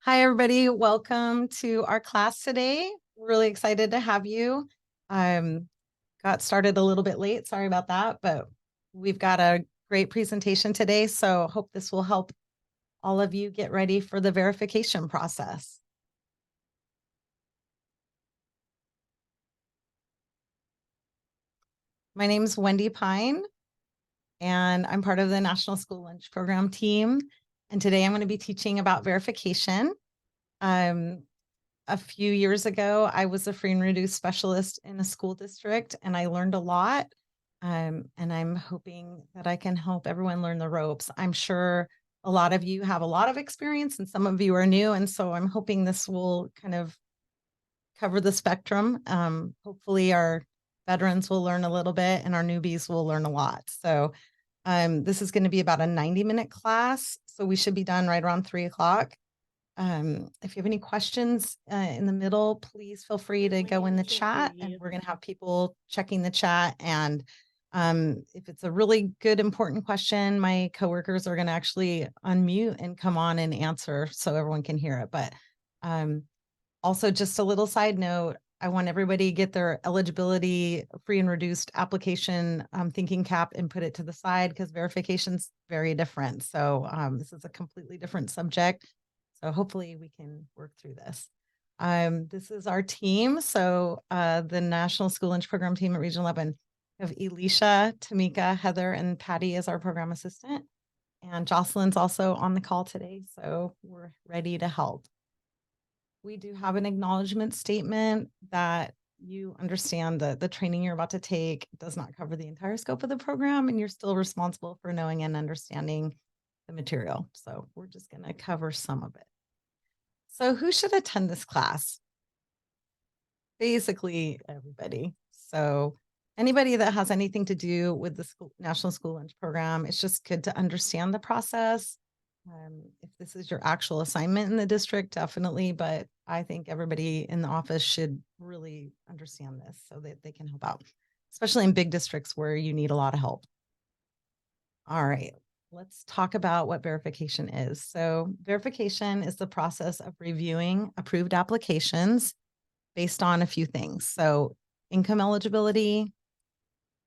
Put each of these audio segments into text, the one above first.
Hi, everybody. Welcome to our class today. Really excited to have you. Um, got started a little bit late. Sorry about that, but we've got a great presentation today. So hope this will help all of you get ready for the verification process. My name is Wendy Pine, and I'm part of the National School Lunch Program team. And today I'm going to be teaching about verification. Um, a few years ago, I was a free and reduced specialist in a school district, and I learned a lot. And I'm hoping that I can help everyone learn the ropes. I'm sure a lot of you have a lot of experience, and some of you are new. And so I'm hoping this will kind of cover the spectrum. Hopefully, our veterans will learn a little bit, and our newbies will learn a lot. So this is going to be about a 90-minute class. So we should be done right around 3 o'clock. If you have any questions in the middle, please feel free to go in the chat, and we're going to have people checking the chat. And if it's a really good, important question, my coworkers are going to actually unmute and come on and answer so everyone can hear it. But also, just a little side note, I want everybody to get their eligibility free and reduced application thinking cap and put it to the side, because verification's very different. So this is a completely different subject. So hopefully we can work through this. This is our team. So the National School Lunch Program team at Region 11 have Elisha, Tamika, Heather, and Patty as our program assistant. And Jocelyn's also on the call today. So we're ready to help. We do have an acknowledgement statement that you understand that the training you're about to take does not cover the entire scope of the program, and you're still responsible for knowing and understanding the material. So we're just going to cover some of it. So who should attend this class? Basically everybody. So anybody that has anything to do with the National School Lunch Program, it's just good to understand the process. If this is your actual assignment in the district, definitely, but I think everybody in the office should really understand this so that they can help out, especially in big districts where you need a lot of help. All right, let's talk about what verification is. So verification is the process of reviewing approved applications based on a few things. So income eligibility,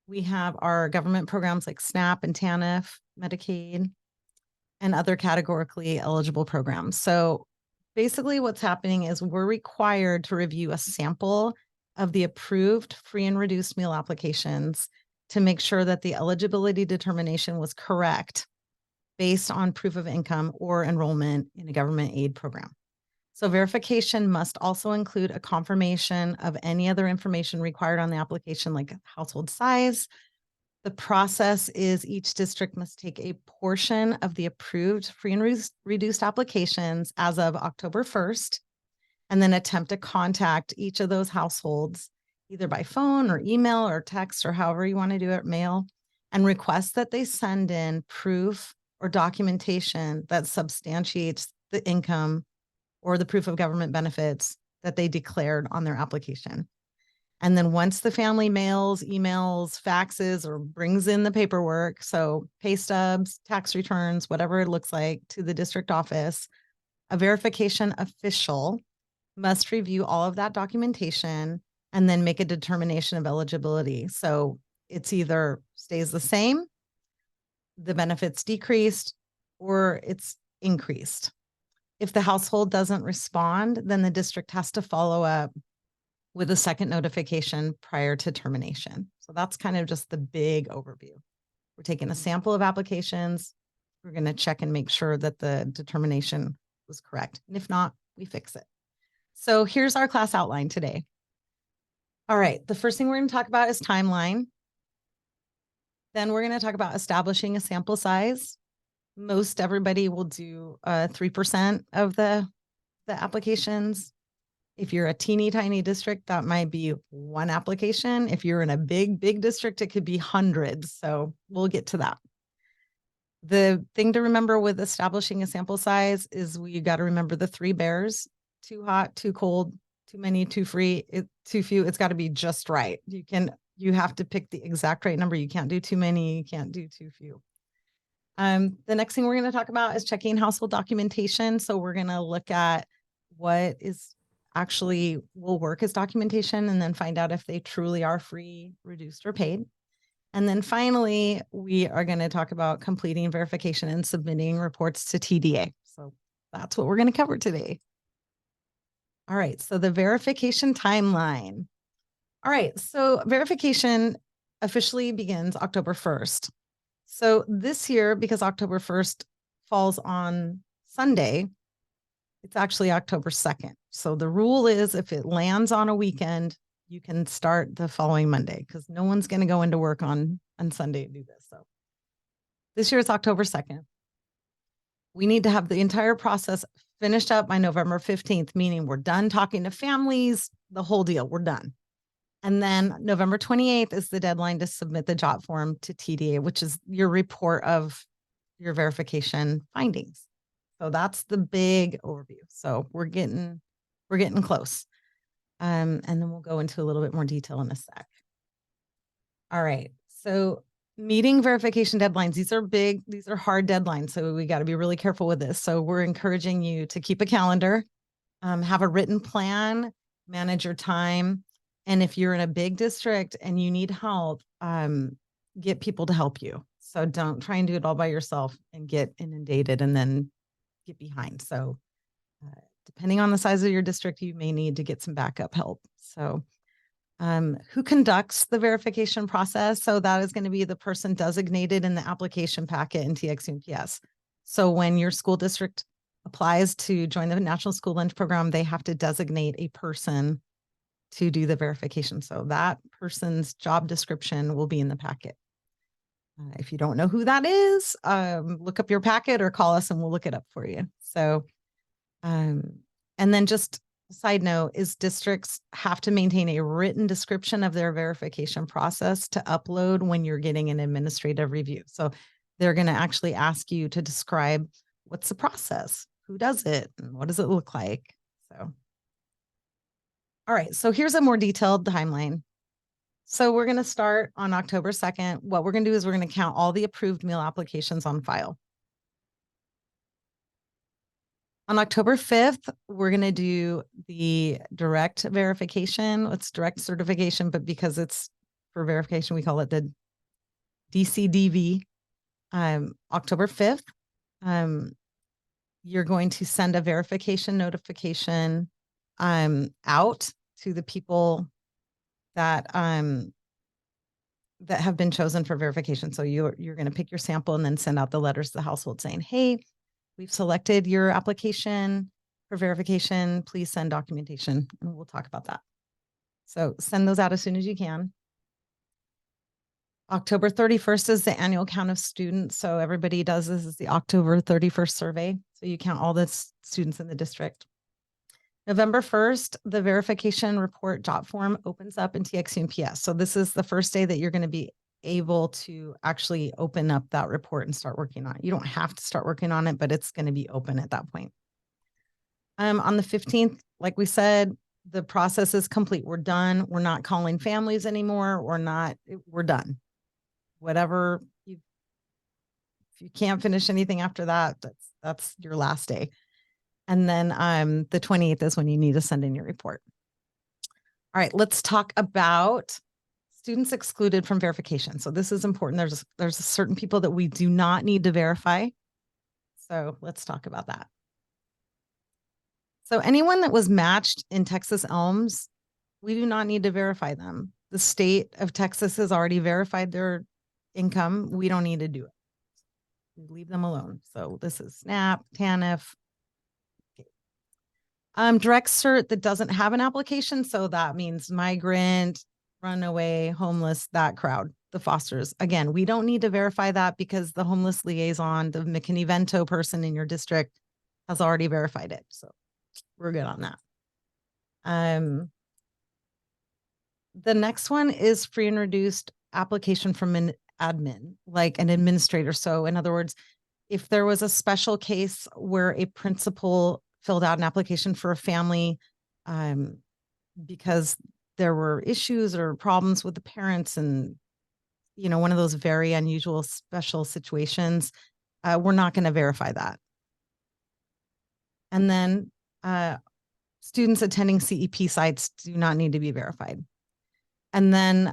we have our government programs like SNAP and TANF, Medicaid, and other categorically eligible programs. So basically what's happening is we're required to review a sample of the approved free and reduced meal applications to make sure that the eligibility determination was correct based on proof of income or enrollment in a government aid program. So verification must also include a confirmation of any other information required on the application, like household size. The process is each district must take a portion of the approved free and reduced applications as of October 1st, and then attempt to contact each of those households, either by phone or email or text or however you want to do it, mail, and request that they send in proof or documentation that substantiates the income or the proof of government benefits that they declared on their application. And then once the family mails, emails, faxes, or brings in the paperwork, so pay stubs, tax returns, whatever it looks like, to the district office, a verification official must review all of that documentation and then make a determination of eligibility. So it's either stays the same, the benefits decreased, or it's increased. If the household doesn't respond, then the district has to follow up with a second notification prior to termination. So that's kind of just the big overview. We're taking a sample of applications. We're going to check and make sure that the determination was correct. And if not, we fix it. So here's our class outline today. All right, the first thing we're going to talk about is timeline. Then we're going to talk about establishing a sample size. Most everybody will do 3% of the applications. If you're a teeny tiny district, that might be one application. If you're in a big district, it could be hundreds. So we'll get to that. The thing to remember with establishing a sample size is you got to remember the three bears: too hot, too cold, too many, too free, too few. It's got to be just right. You have to pick the exact right number. You can't do too many. You can't do too few. The next thing we're going to talk about is checking household documentation. So we're going to look at what is actually will work as documentation and then find out if they truly are free, reduced, or paid. And then finally, we are going to talk about completing verification and submitting reports to TDA. So that's what we're going to cover today. All right, so the verification timeline. All right, so verification officially begins October 1st. So this year, because October 1st falls on Sunday, it's actually October 2nd. So the rule is if it lands on a weekend, you can start the following Monday because no one's going to go into work on Sunday to do this. So this year it's October 2nd. We need to have the entire process finished up by November 15th, meaning we're done talking to families, the whole deal, we're done. And then November 28th is the deadline to submit the JOT form to TDA, which is your report of your verification findings. So that's the big overview. So we're getting close. And then we'll go into a little bit more detail in a sec. All right. So meeting verification deadlines, these are hard deadlines. So we got to be really careful with this. So we're encouraging you to keep a calendar, have a written plan, manage your time. And if you're in a big district and you need help, get people to help you. So don't try and do it all by yourself and get inundated and then get behind. So depending on the size of your district, you may need to get some backup help. So who conducts the verification process? So that is going to be the person designated in the application packet in TxUMPS. So when your school district applies to join the National School Lunch Program, they have to designate a person to do the verification. So that person's job description will be in the packet. If you don't know who that is, look up your packet or call us and we'll look it up for you. So, and then just a side note is districts have to maintain a written description of their verification process to upload when you're getting an administrative review. So they're going to actually ask you to describe what's the process, who does it, and what does it look like. So, all right, so here's a more detailed timeline. So we're going to start on October 2nd. What we're going to do is we're going to count all the approved meal applications on file. On October 5th, we're going to do the direct verification. It's direct certification, but because it's for verification, we call it the DCDV. October 5th, you're going to send a verification notification out to the people that that have been chosen for verification. So you're going to pick your sample and then send out the letters to the household saying, hey, we've selected your application for verification. Please send documentation. And we'll talk about that. So send those out as soon as you can. October 31st is the annual count of students. So everybody does this is the October 31st survey. So you count all the students in the district. November 1st, the verification report JOT form opens up in TxUMPS. So this is the first day that you're going to be able to actually open up that report and start working on it. You don't have to start working on it, but it's going to be open at that point. On the 15th, like we said, the process is complete. We're done. We're not calling families anymore. We're done. Whatever if you can't finish anything after that, that's your last day. And then the 28th is when you need to send in your report. All right, let's talk about students excluded from verification. So this is important. There's certain people that we do not need to verify. So let's talk about that. So anyone that was matched in Texas Elms, we do not need to verify them. The state of Texas has already verified their income. We don't need to do it. We leave them alone. So this is SNAP, TANF. Direct cert that doesn't have an application. So that means migrant, runaway, homeless, that crowd, the fosters. Again, we don't need to verify that because the homeless liaison, the McKinney-Vento person in your district has already verified it. So we're good on that. The next one is free and reduced application from an admin, like an administrator. So in other words, if there was a special case where a principal filled out an application for a family because there were issues or problems with the parents and, one of those very unusual special situations, we're not going to verify that. And then students attending CEP sites do not need to be verified. And then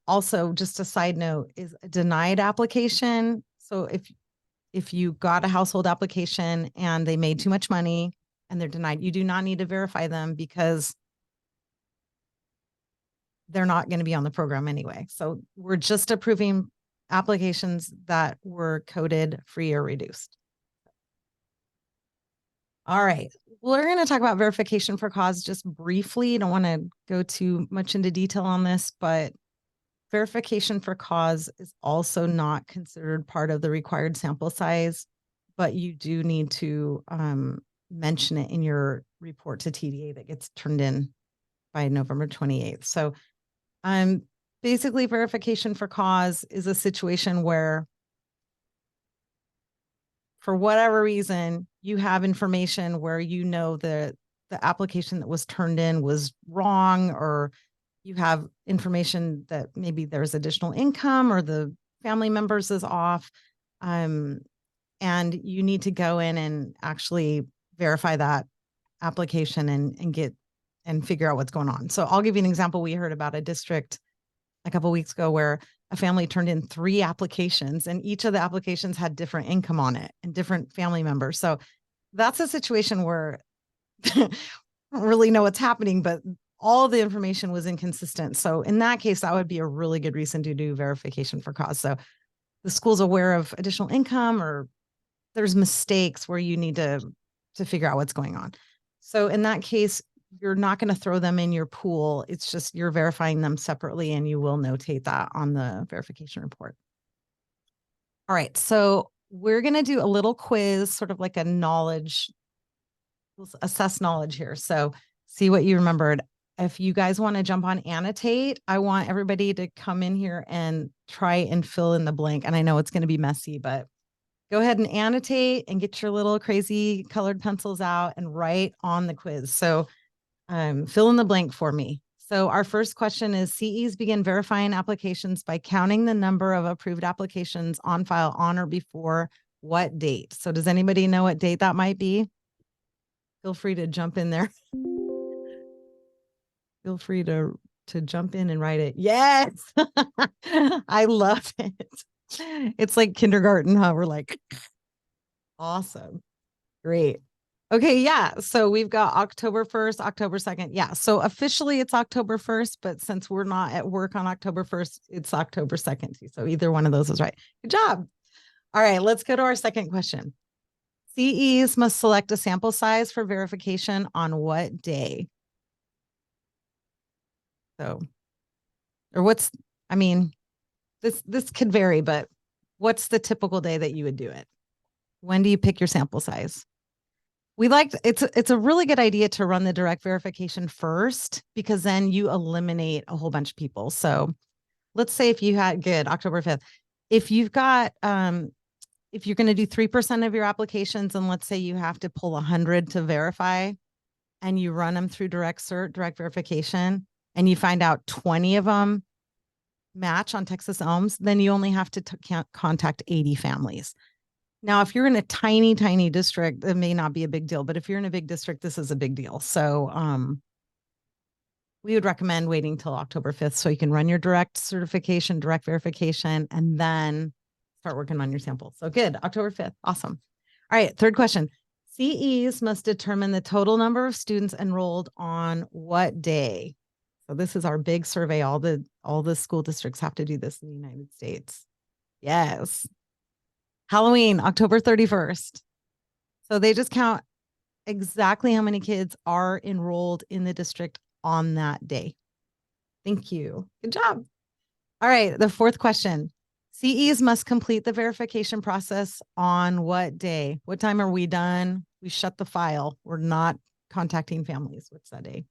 also just a side note is a denied application. So if you got a household application and they made too much money and they're denied, you do not need to verify them because they're not going to be on the program anyway. So we're just approving applications that were coded free or reduced. All right. We're going to talk about verification for cause just briefly. Don't want to go too much into detail on this, but verification for cause is also not considered part of the required sample size, but you do need to mention it in your report to TDA that gets turned in by November 28th. So basically verification for cause is a situation where for whatever reason, you have information where you know the application that was turned in was wrong, or you have information that maybe there's additional income or the family members is off. And you need to go in and actually verify that application and figure out what's going on. So I'll give you an example. We heard about a district a couple of weeks ago where a family turned in 3 applications and each of the applications had different income on it and different family members. So that's a situation where I don't really know what's happening, but all the information was inconsistent. So in that case, that would be a really good reason to do verification for cause. So the school's aware of additional income or there's mistakes where you need to figure out what's going on. So in that case, you're not going to throw them in your pool. It's just you're verifying them separately and you will notate that on the verification report. All right. So we're going to do a little quiz, sort of like a knowledge, we'll assess knowledge here. So see what you remembered. If you guys want to jump on annotate, I want everybody to come in here and try and fill in the blank. And I know it's going to be messy, but go ahead and annotate and get your little crazy colored pencils out and write on the quiz. So fill in the blank for me. So our first question is CEs begin verifying applications by counting the number of approved applications on file on or before what date? So does anybody know what date that might be? Feel free to jump in there. Feel free to jump in and write it. Yes. I love it. It's like kindergarten, huh? We're like, awesome. Great. Okay, yeah. So we've got October 1st, October 2nd. Yeah. So officially it's October 1st, but since we're not at work on October 1st, it's October 2nd. So either one of those is right. Good job. All right, let's go to our second question. CEs must select a sample size for verification on what day? So, or this could vary, but what's the typical day that you would do it? When do you pick your sample size? It's a really good idea to run the direct verification first, because then you eliminate a whole bunch of people. So let's say if you had October 5th, if you've got, if you're going to do 3% of your applications, and let's say you have to pull 100 to verify and you run them through direct verification, and you find out 20 of them match on Texas Elms, then you only have to contact 80 families. Now, if you're in a tiny, tiny district, it may not be a big deal, but if you're in a big district, this is a big deal. So we would recommend waiting till October 5th so you can run your direct verification, and then start working on your sample. So good, October 5th, awesome. All right, third question. CEs must determine the total number of students enrolled on what day? So this is our big survey. All the school districts have to do this in the United States. Yes. Halloween, October 31st. So they just count exactly how many kids are enrolled in the district on that day. Thank you. Good job. All right. The fourth question. CEs must complete the verification process on what day? What time are we done? We shut the file. We're not contacting families. What's that day?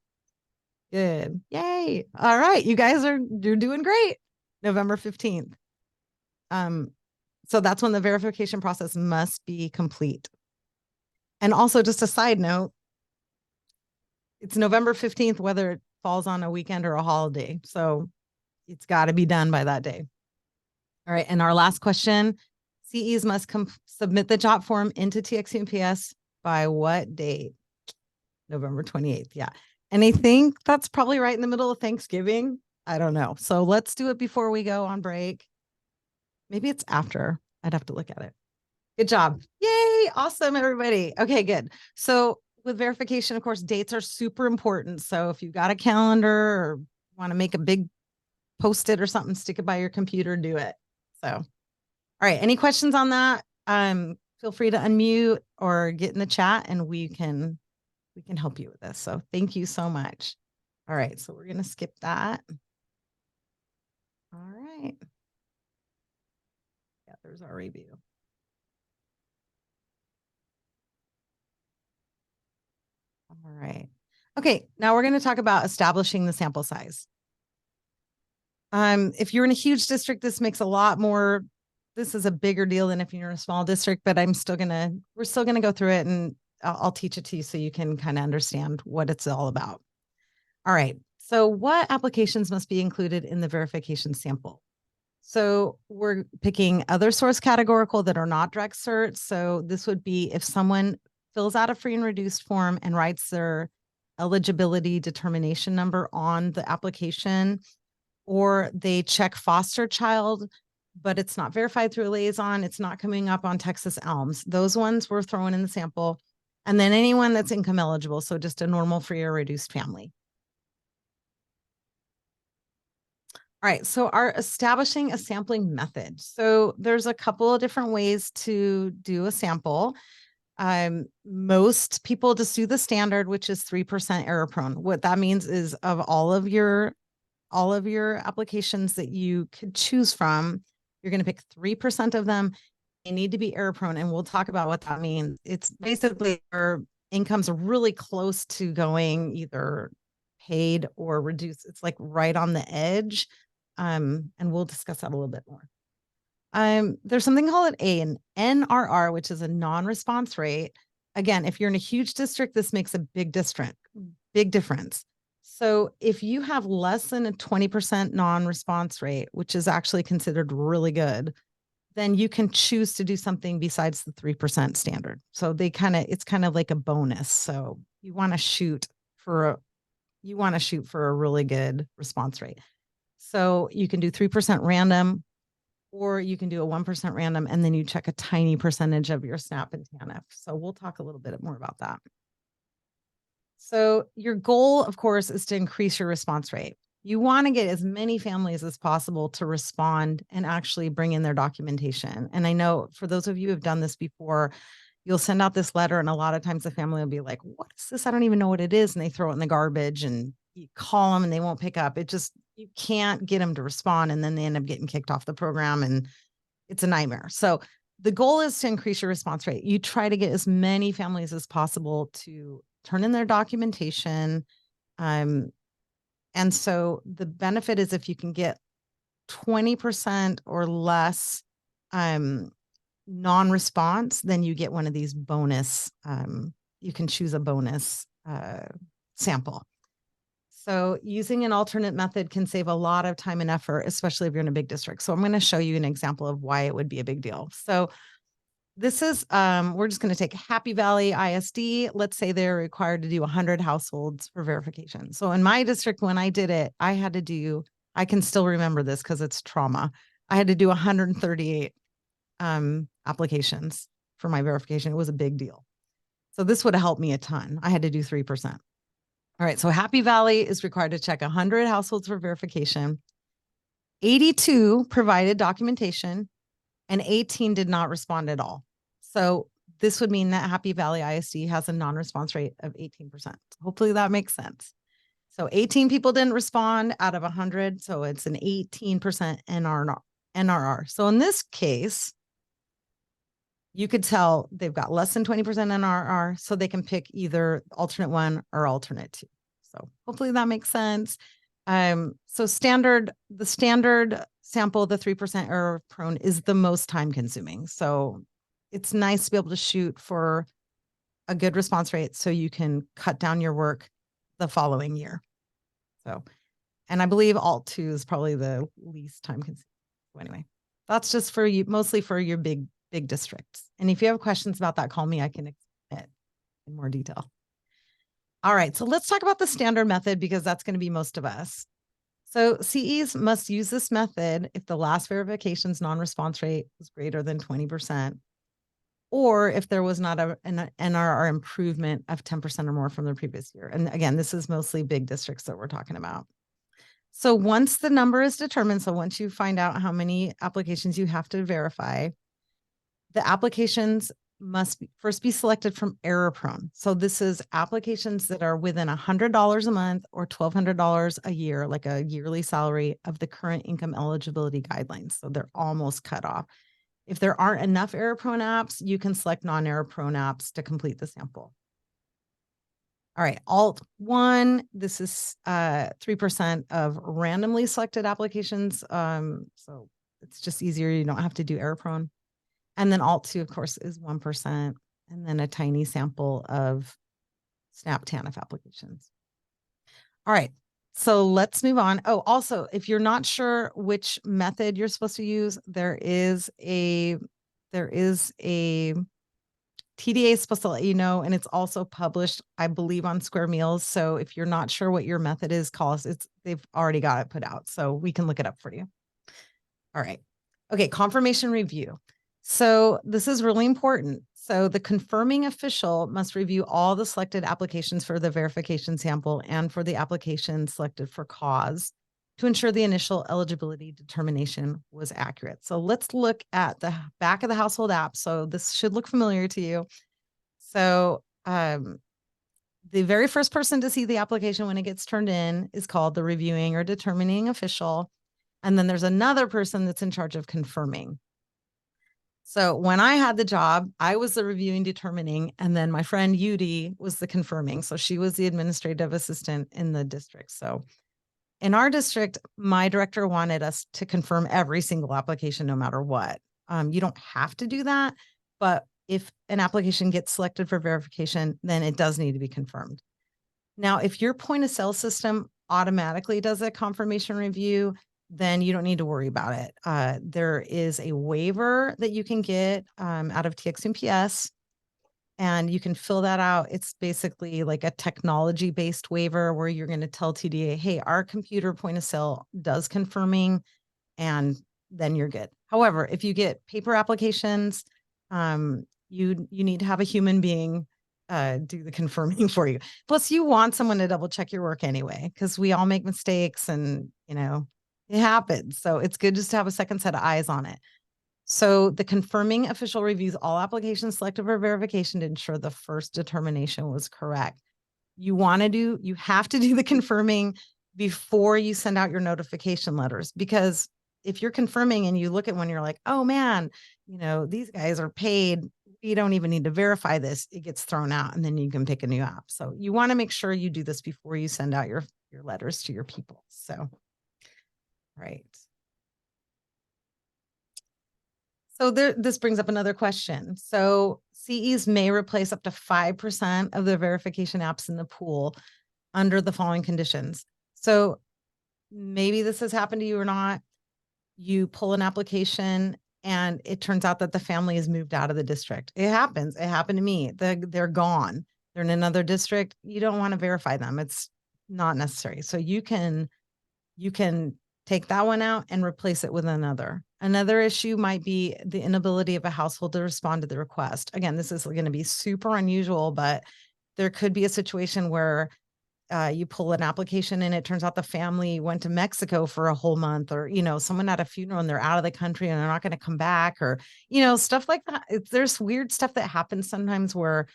Good. Yay. All right. You guys you're doing great. November 15th. So that's when the verification process must be complete. And also, just a side note, it's November 15th, whether it falls on a weekend or a holiday. So it's got to be done by that day. All right. And our last question, CEs must submit the job form into TXUMPS by what date? November 28th. Yeah. And I think that's probably right in the middle of Thanksgiving. I don't know. So let's do it before we go on break. Maybe it's after. I'd have to look at it. Good job. Yay. Awesome, everybody. Okay, good. So with verification, of course, dates are super important. So if you've got a calendar or want to make a big post-it or something, stick it by your computer, do it. So, all right. Any questions on that? Feel free to unmute or get in the chat and we can help you with this. So thank you so much. All right. So we're going to skip that. All right. Yeah, there's our review. All right. Okay. Now we're going to talk about establishing the sample size. If you're in a huge district, this makes a lot more, this is a bigger deal than if you're in a small district, but we're still going to go through it and I'll teach it to you so you can kind of understand what it's all about. All right. So what applications must be included in the verification sample? So we're picking other source categorical that are not direct cert. So this would be if someone fills out a free and reduced form and writes their eligibility determination number on the application, or they check foster child, but it's not verified through a liaison. It's not coming up on Texas ELMS. Those ones we're throwing in the sample. And then anyone that's income eligible. So just a normal free or reduced family. All right, so our establishing a sampling method. So there's a couple of different ways to do a sample. Most people just do the standard, which is 3% error prone. What that means is of all of your applications that you could choose from, you're going to pick 3% of them. They need to be error prone, and we'll talk about what that means. It's basically your income's really close to going either paid or reduced. It's like right on the edge. And we'll discuss that a little bit more. There's something called an NRR, which is a non-response rate. Again, if you're in a huge district, this makes a big difference. So if you have less than a 20% non-response rate, which is actually considered really good, then you can choose to do something besides the 3% standard. So it's kind of like a bonus. So you want to shoot for a really good response rate. So you can do 3% random, or you can do a 1% random, and then you check a tiny percentage of your SNAP and TANF. So we'll talk a little bit more about that. So your goal, of course, is to increase your response rate. You want to get as many families as possible to respond and actually bring in their documentation. And I know for those of you who have done this before, you'll send out this letter and a lot of times the family will be like, what is this? I don't even know what it is. And they throw it in the garbage and you call them and they won't pick up. You can't get them to respond. And then they end up getting kicked off the program and it's a nightmare. So the goal is to increase your response rate. You try to get as many families as possible to turn in their documentation. And so the benefit is if you can get 20% or less non-response, then you get one of these bonus, you can choose a bonus sample. So using an alternate method can save a lot of time and effort, especially if you're in a big district. So I'm going to show you an example of why it would be a big deal. So this is, we're just going to take Happy Valley ISD. Let's say they're required to do 100 households for verification. So in my district, when I did it, I can still remember this because it's trauma. I had to do 138 applications for my verification. It was a big deal. So this would have helped me a ton. I had to do 3%. All right. So Happy Valley is required to check 100 households for verification. 82 provided documentation and 18 did not respond at all. So this would mean that Happy Valley ISD has a non-response rate of 18%. Hopefully that makes sense. So 18 people didn't respond out of 100. So it's an 18% NRR. So in this case, you could tell they've got less than 20% NRR, so they can pick either alternate 1 or alternate 2. So hopefully that makes sense. So the standard sample, the 3% error prone, is the most time consuming. So it's nice to be able to shoot for a good response rate so you can cut down your work the following year. So, and I believe alt 2 is probably the least time consuming. So anyway, that's just for you, mostly for your big big districts. And if you have questions about that, call me. I can explain it in more detail. All right, so let's talk about the standard method because that's going to be most of us. So CEs must use this method if the last verification's non-response rate was greater than 20%, or if there was not an NRR improvement of 10% or more from the previous year. And again, this is mostly big districts that we're talking about. So once the number is determined, so once you find out how many applications you have to verify, the applications must first be selected from error prone. So this is applications that are within $100 a month or $1,200 a year, like a yearly salary of the current income eligibility guidelines. So they're almost cut off. If there aren't enough error prone apps, you can select non-error prone apps to complete the sample. All right, Alt 1, this is 3% of randomly selected applications. So it's just easier. You don't have to do error prone. And then Alt 2, of course, is 1%, and then a tiny sample of SNAP TANF applications. All right, so let's move on. Oh, also, if you're not sure which method you're supposed to use, there is a TDA is supposed to let you know, and it's also published, I believe, on Square Meals. So if you're not sure what your method is, call us. They've already got it put out, so we can look it up for you. All right. Okay, confirmation review. So this is really important. So the confirming official must review all the selected applications for the verification sample and for the application selected for cause to ensure the initial eligibility determination was accurate. So let's look at the back of the household app. So this should look familiar to you. So the very first person to see the application when it gets turned in is called the reviewing or determining official. And then there's another person that's in charge of confirming. So when I had the job, I was the reviewing determining, and then my friend Yudi was the confirming. So she was the administrative assistant in the district. So in our district, my director wanted us to confirm every single application, no matter what. You don't have to do that, but if an application gets selected for verification, then it does need to be confirmed. Now, if your point of sale system automatically does a confirmation review, then you don't need to worry about it. There is a waiver that you can get out of TXMPS, and you can fill that out. It's basically like a technology-based waiver where you're going to tell TDA, hey, our computer point of sale does confirming, and then you're good. However, if you get paper applications, you need to have a human being do the confirming for you. Plus, you want someone to double check your work anyway, because we all make mistakes and, it happens. So it's good just to have a second set of eyes on it. So the confirming official reviews all applications selected for verification to ensure the first determination was correct. You have to do the confirming before you send out your notification letters, because if you're confirming and you look at one, you're like, oh man, these guys are paid. You don't even need to verify this. It gets thrown out and then you can pick a new app. So you want to make sure you do this before you send out your letters to your people. So, right. So this brings up another question. So CEs may replace up to 5% of the verification apps in the pool under the following conditions. So maybe this has happened to you or not. You pull an application and it turns out that the family has moved out of the district. It happens. It happened to me. They're gone. They're in another district. You don't want to verify them. It's not necessary. So you can take that one out and replace it with another. Another issue might be the inability of a household to respond to the request. Again, this is going to be super unusual, but there could be a situation where you pull an application and it turns out the family went to Mexico for a whole month, or, someone had a funeral and they're out of the country and they're not going to come back, or, stuff like that. There's weird stuff that happens sometimes where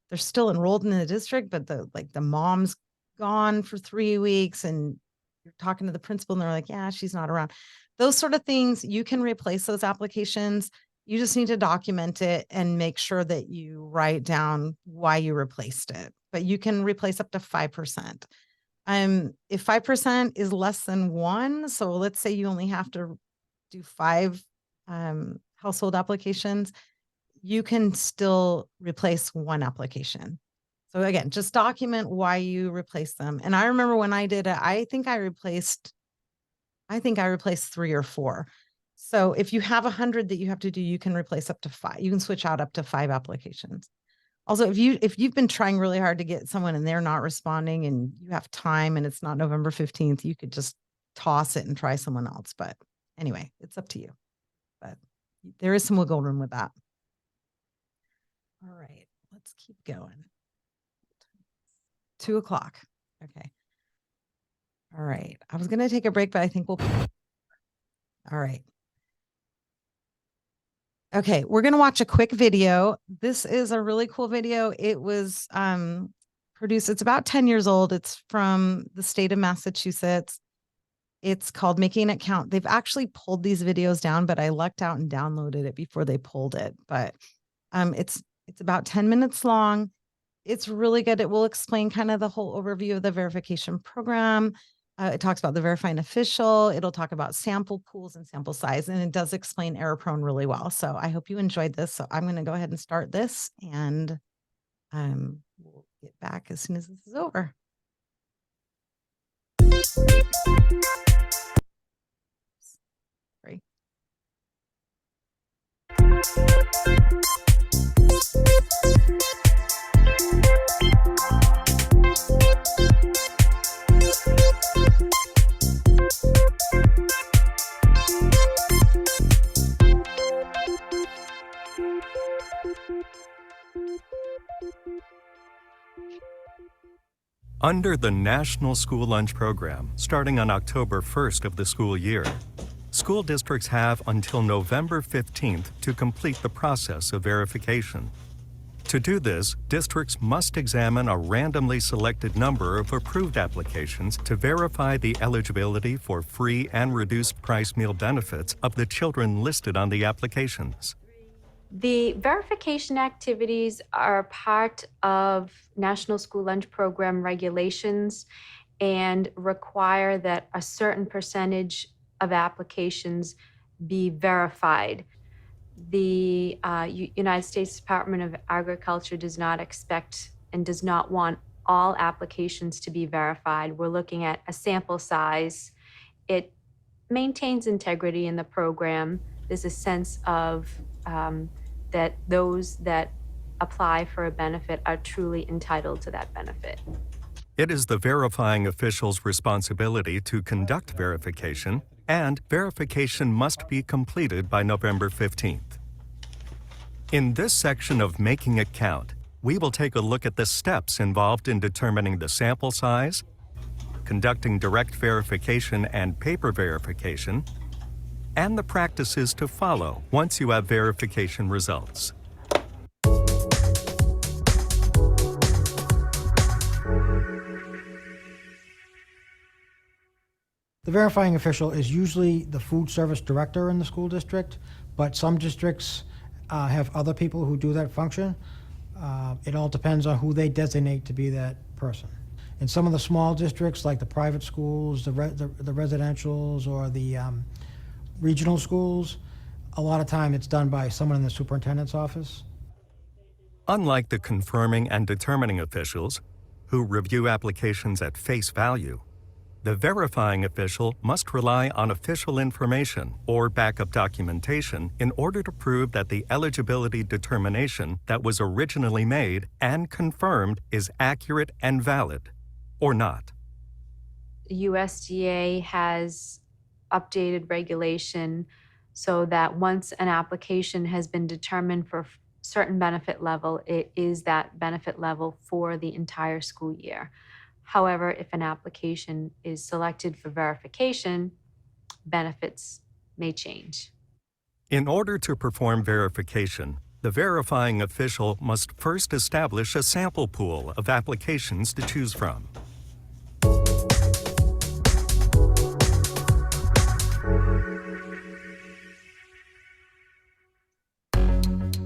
they're still enrolled in the district, but the mom's gone for 3 weeks and you're talking to the principal and they're like, yeah, she's not around. Those sort of things, you can replace those applications. You just need to document it and make sure that you write down why you replaced it. But you can replace up to 5%. If 5% is less than 1, so let's say you only have to do 5 household applications, you can still replace 1 application. So again, just document why you replace them. And I remember when I did it, I think I replaced 3 or 4. So if you have 100 that you have to do, you can replace up to 5. You can switch out up to 5 applications. Also, if you've been trying really hard to get someone and they're not responding and you have time and it's not November 15th, you could just toss it and try someone else. But anyway, it's up to you. But there is some wiggle room with that. All right, let's keep going. 2 o'clock. Okay. All right. I was going to take a break, but I think we'll. All right. Okay, we're going to watch a quick video. This is a really cool video. It was produced, it's about 10 years old. It's from the state of Massachusetts. It's called Making It Count. They've actually pulled these videos down, but I lucked out and downloaded it before they pulled it. But it's about 10 minutes long. It's really good. It will explain kind of the whole overview of the verification program. It talks about the verifying official. It'll talk about sample pools and sample size, and it does explain error prone really well. So I hope you enjoyed this. So I'm going to go ahead and start this, and we'll get back as soon as this is over. Sorry. Under the National School Lunch Program, starting on October 1st of the school year, school districts have until November 15th to complete the process of verification. To do this, districts must examine a randomly selected number of approved applications to verify the eligibility for free and reduced price meal benefits of the children listed on the applications. The verification activities are part of National School Lunch Program regulations and require that a certain percentage of applications be verified. The United States Department of Agriculture does not expect and does not want all applications to be verified. We're looking at a sample size. It maintains integrity in the program. There's a sense of that those that apply for a benefit are truly entitled to that benefit. It is the verifying official's responsibility to conduct verification, and verification must be completed by November 15th. In this section of Making It Count, we will take a look at the steps involved in determining the sample size, conducting direct verification and paper verification, and the practices to follow once you have verification results. The verifying official is usually the food service director in the school district, but some districts have other people who do that function. It all depends on who they designate to be that person. In some of the small districts, like the private schools, the residentials, or the regional schools, a lot of time it's done by someone in the superintendent's office. Unlike the confirming and determining officials, who review applications at face value, the verifying official must rely on official information or backup documentation in order to prove that the eligibility determination that was originally made and confirmed is accurate and valid, or not. USDA has updated regulation so that once an application has been determined for a certain benefit level, it is that benefit level for the entire school year. However, if an application is selected for verification, benefits may change. In order to perform verification, the verifying official must first establish a sample pool of applications to choose from.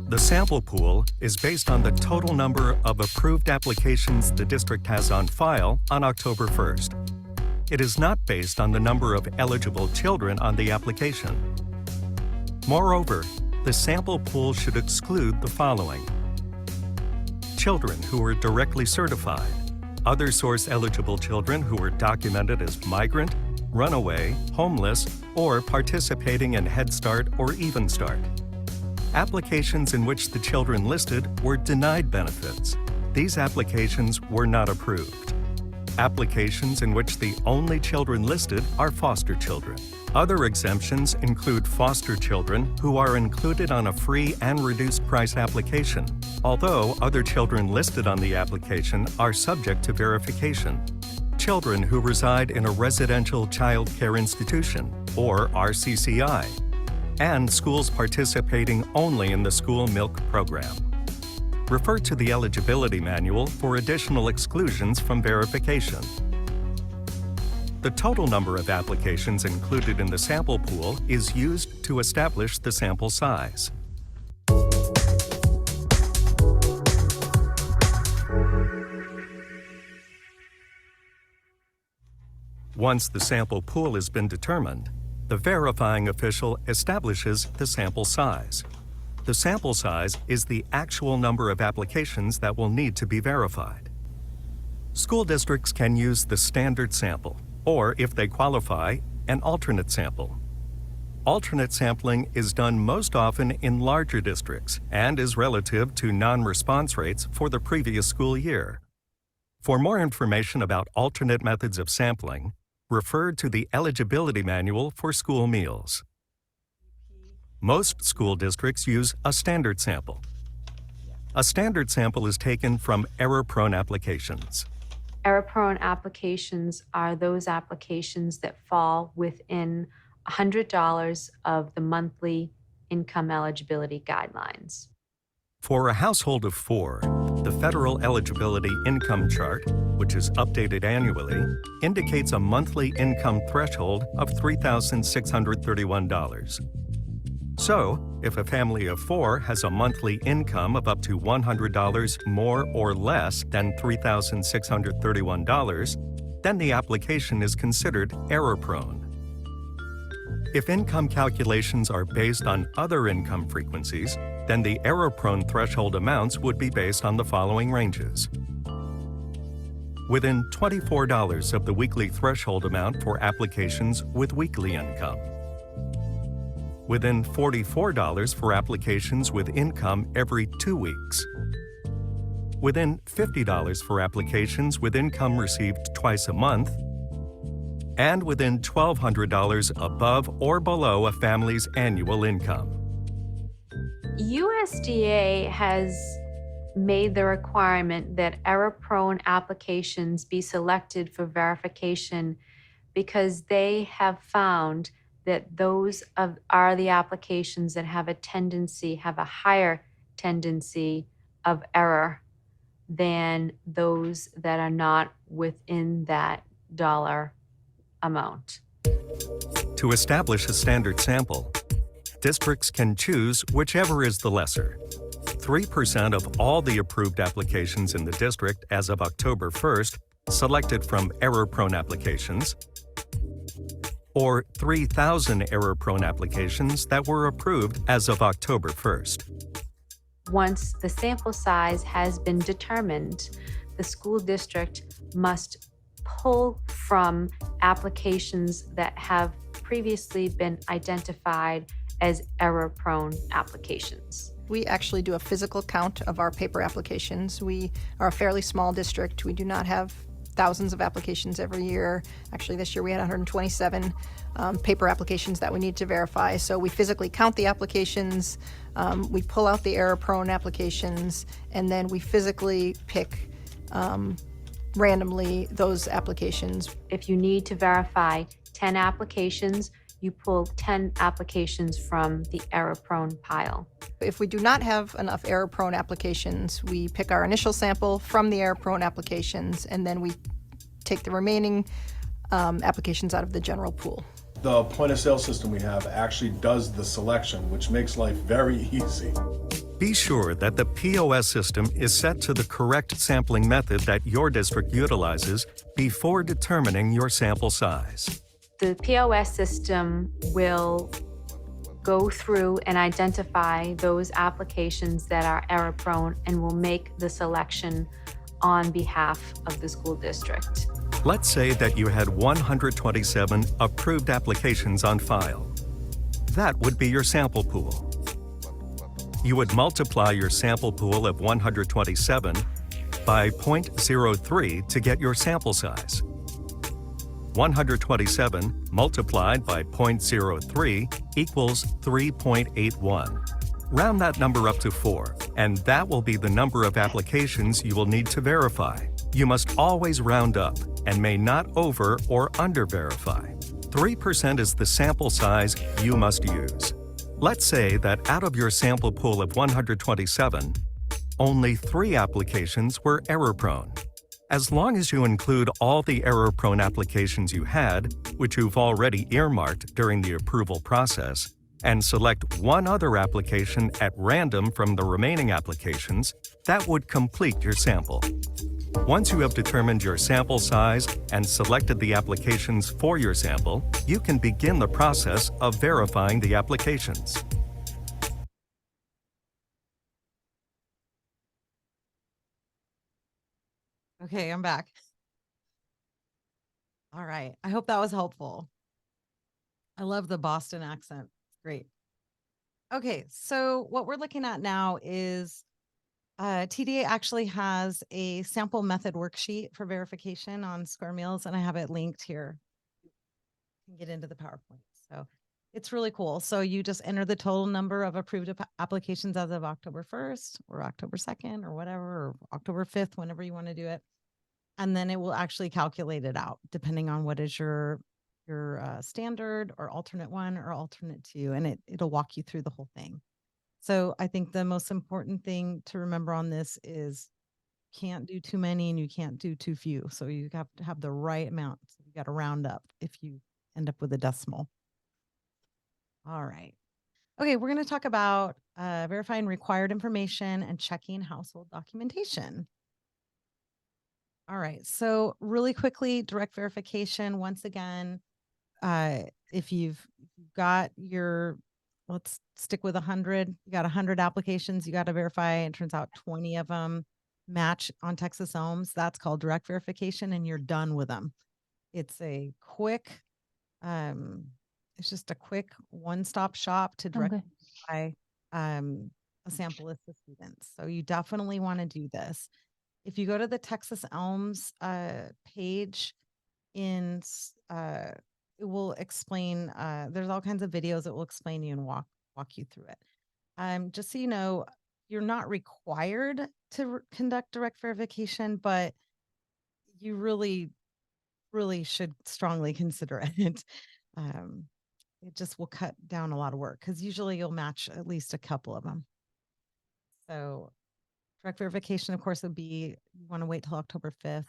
The sample pool is based on the total number of approved applications the district has on file on October 1st. It is not based on the number of eligible children on the application. Moreover, the sample pool should exclude the following: children who are directly certified, other source eligible children who are documented as migrant, runaway, homeless, or participating in Head Start or Even Start. Applications in which the children listed were denied benefits. These applications were not approved. Applications in which the only children listed are foster children. Other exemptions include foster children who are included on a free and reduced price application, although other children listed on the application are subject to verification. Children who reside in a residential child care institution, or RCCI, and schools participating only in the school milk program. Refer to the eligibility manual for additional exclusions from verification. The total number of applications included in the sample pool is used to establish the sample size. Once the sample pool has been determined, the verifying official establishes the sample size. The sample size is the actual number of applications that will need to be verified. School districts can use the standard sample, or if they qualify, an alternate sample. Alternate sampling is done most often in larger districts and is relative to non-response rates for the previous school year. For more information about alternate methods of sampling, refer to the eligibility manual for school meals. Most school districts use a standard sample. A standard sample is taken from error-prone applications. Error-prone applications are those applications that fall within $100 of the monthly income eligibility guidelines. For a household of 4, the federal eligibility income chart, which is updated annually, indicates a monthly income threshold of $3,631. So, if a family of 4 has a monthly income of up to $100 more or less than $3,631, then the application is considered error-prone. If income calculations are based on other income frequencies, then the error-prone threshold amounts would be based on the following ranges. Within $24 of the weekly threshold amount for applications with weekly income. Within $44 for applications with income every 2 weeks. Within $50 for applications with income received twice a month. And within $1,200 above or below a family's annual income. USDA has made the requirement that error-prone applications be selected for verification because they have found that those are the applications that have a higher tendency of error than those that are not within that dollar amount. To establish a standard sample, districts can choose whichever is the lesser. 3% of all the approved applications in the district as of October 1st selected from error-prone applications, or 3,000 error-prone applications that were approved as of October 1st. Once the sample size has been determined, the school district must pull from applications that have previously been identified as error-prone applications. We actually do a physical count of our paper applications. We are a fairly small district. We do not have thousands of applications every year. Actually, this year we had 127 paper applications that we need to verify. So we physically count the applications, we pull out the error-prone applications, and then we physically pick randomly those applications. If you need to verify 10 applications, you pull 10 applications from the error-prone pile. If we do not have enough error-prone applications, we pick our initial sample from the error-prone applications, and then we take the remaining applications out of the general pool. The point-of-sale system we have actually does the selection, which makes life very easy. Be sure that the POS system is set to the correct sampling method that your district utilizes before determining your sample size. The POS system will go through and identify those applications that are error-prone and will make the selection on behalf of the school district. Let's say that you had 127 approved applications on file. That would be your sample pool. You would multiply your sample pool of 127 by 0.03 to get your sample size. 127 multiplied by 0.03 equals 3.81. Round that number up to 4, and that will be the number of applications you will need to verify. You must always round up and may not over or under verify. 3% is the sample size you must use. Let's say that out of your sample pool of 127, only 3 applications were error-prone. As long as you include all the error-prone applications you had, which you've already earmarked during the approval process, and select one other application at random from the remaining applications, that would complete your sample. Once you have determined your sample size and selected the applications for your sample, you can begin the process of verifying the applications. Okay, I'm back. All right. I hope that was helpful. I love the Boston accent. Great. Okay, so what we're looking at now is TDA actually has a sample method worksheet for verification on Square Meals, and I have it linked here. You can get into the PowerPoint. So it's really cool. So you just enter the total number of approved applications as of October 1st or October 2nd or whatever, or October 5th, whenever you want to do it. And then it will actually calculate it out depending on what is your standard or alternate 1 or alternate 2, and it'll walk you through the whole thing. So I think the most important thing to remember on this is you can't do too many and you can't do too few. So you have to have the right amount. So you got to round up if you end up with a decimal. All right. Okay, we're going to talk about verifying required information and checking household documentation. All right, so really quickly, direct verification. Once again, if you've got your, let's stick with 100, you got 100 applications, you got to verify, and it turns out 20 of them match on Texas OHMS. That's called direct verification, and you're done with them. It's a quick, it's just a quick one-stop shop to direct verify a sample list of students. So you definitely want to do this. If you go to the Texas OHMS page, it will explain, there's all kinds of videos that will explain you and walk you through it. Just so you know, you're not required to conduct direct verification, but you really should strongly consider it. It just will cut down a lot of work because usually you'll match at least a couple of them. So direct verification, of course, would be, you want to wait till October 5th,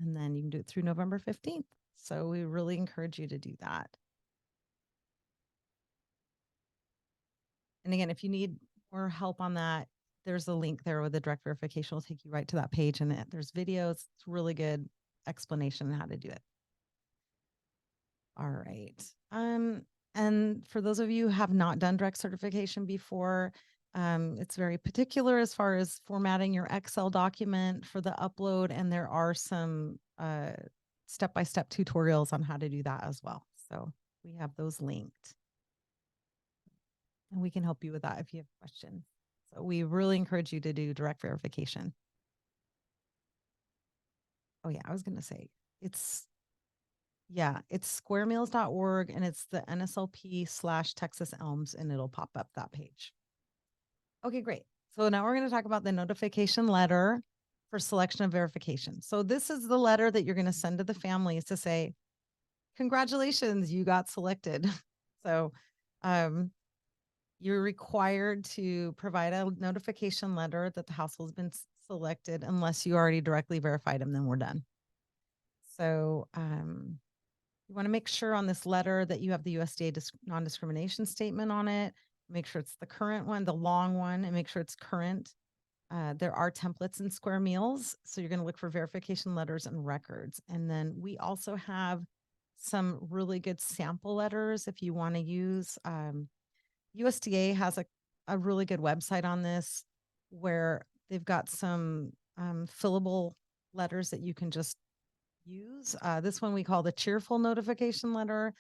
and then you can do it through November 15th. So we really encourage you to do that. And again, if you need more help on that, there's a link there with the direct verification. Will take you right to that page, and there's videos. It's really good explanation on how to do it. All right. And for those of you who have not done direct certification before, it's very particular as far as formatting your Excel document for the upload, and there are some step-by-step tutorials on how to do that as well. So we have those linked, and we can help you with that if you have questions. So we really encourage you to do direct verification. Oh yeah, I was going to say it's squaremeals.org, and it's the NSLP/Texas OHMS, and it'll pop up that page. Okay, great. So now we're going to talk about the notification letter for selection of verification. So this is the letter that you're going to send to the families to say, congratulations, you got selected. So you're required to provide a notification letter that the household's been selected unless you already directly verified them, then we're done. So you want to make sure on this letter that you have the USDA non-discrimination statement on it. Make sure it's the current one, the long one, and make sure it's current. There are templates in Square Meals, so you're going to look for verification letters and records. And then we also have some really good sample letters if you want to use. USDA has a really good website on this where they've got some fillable letters that you can just use. This one we call the cheerful notification letter.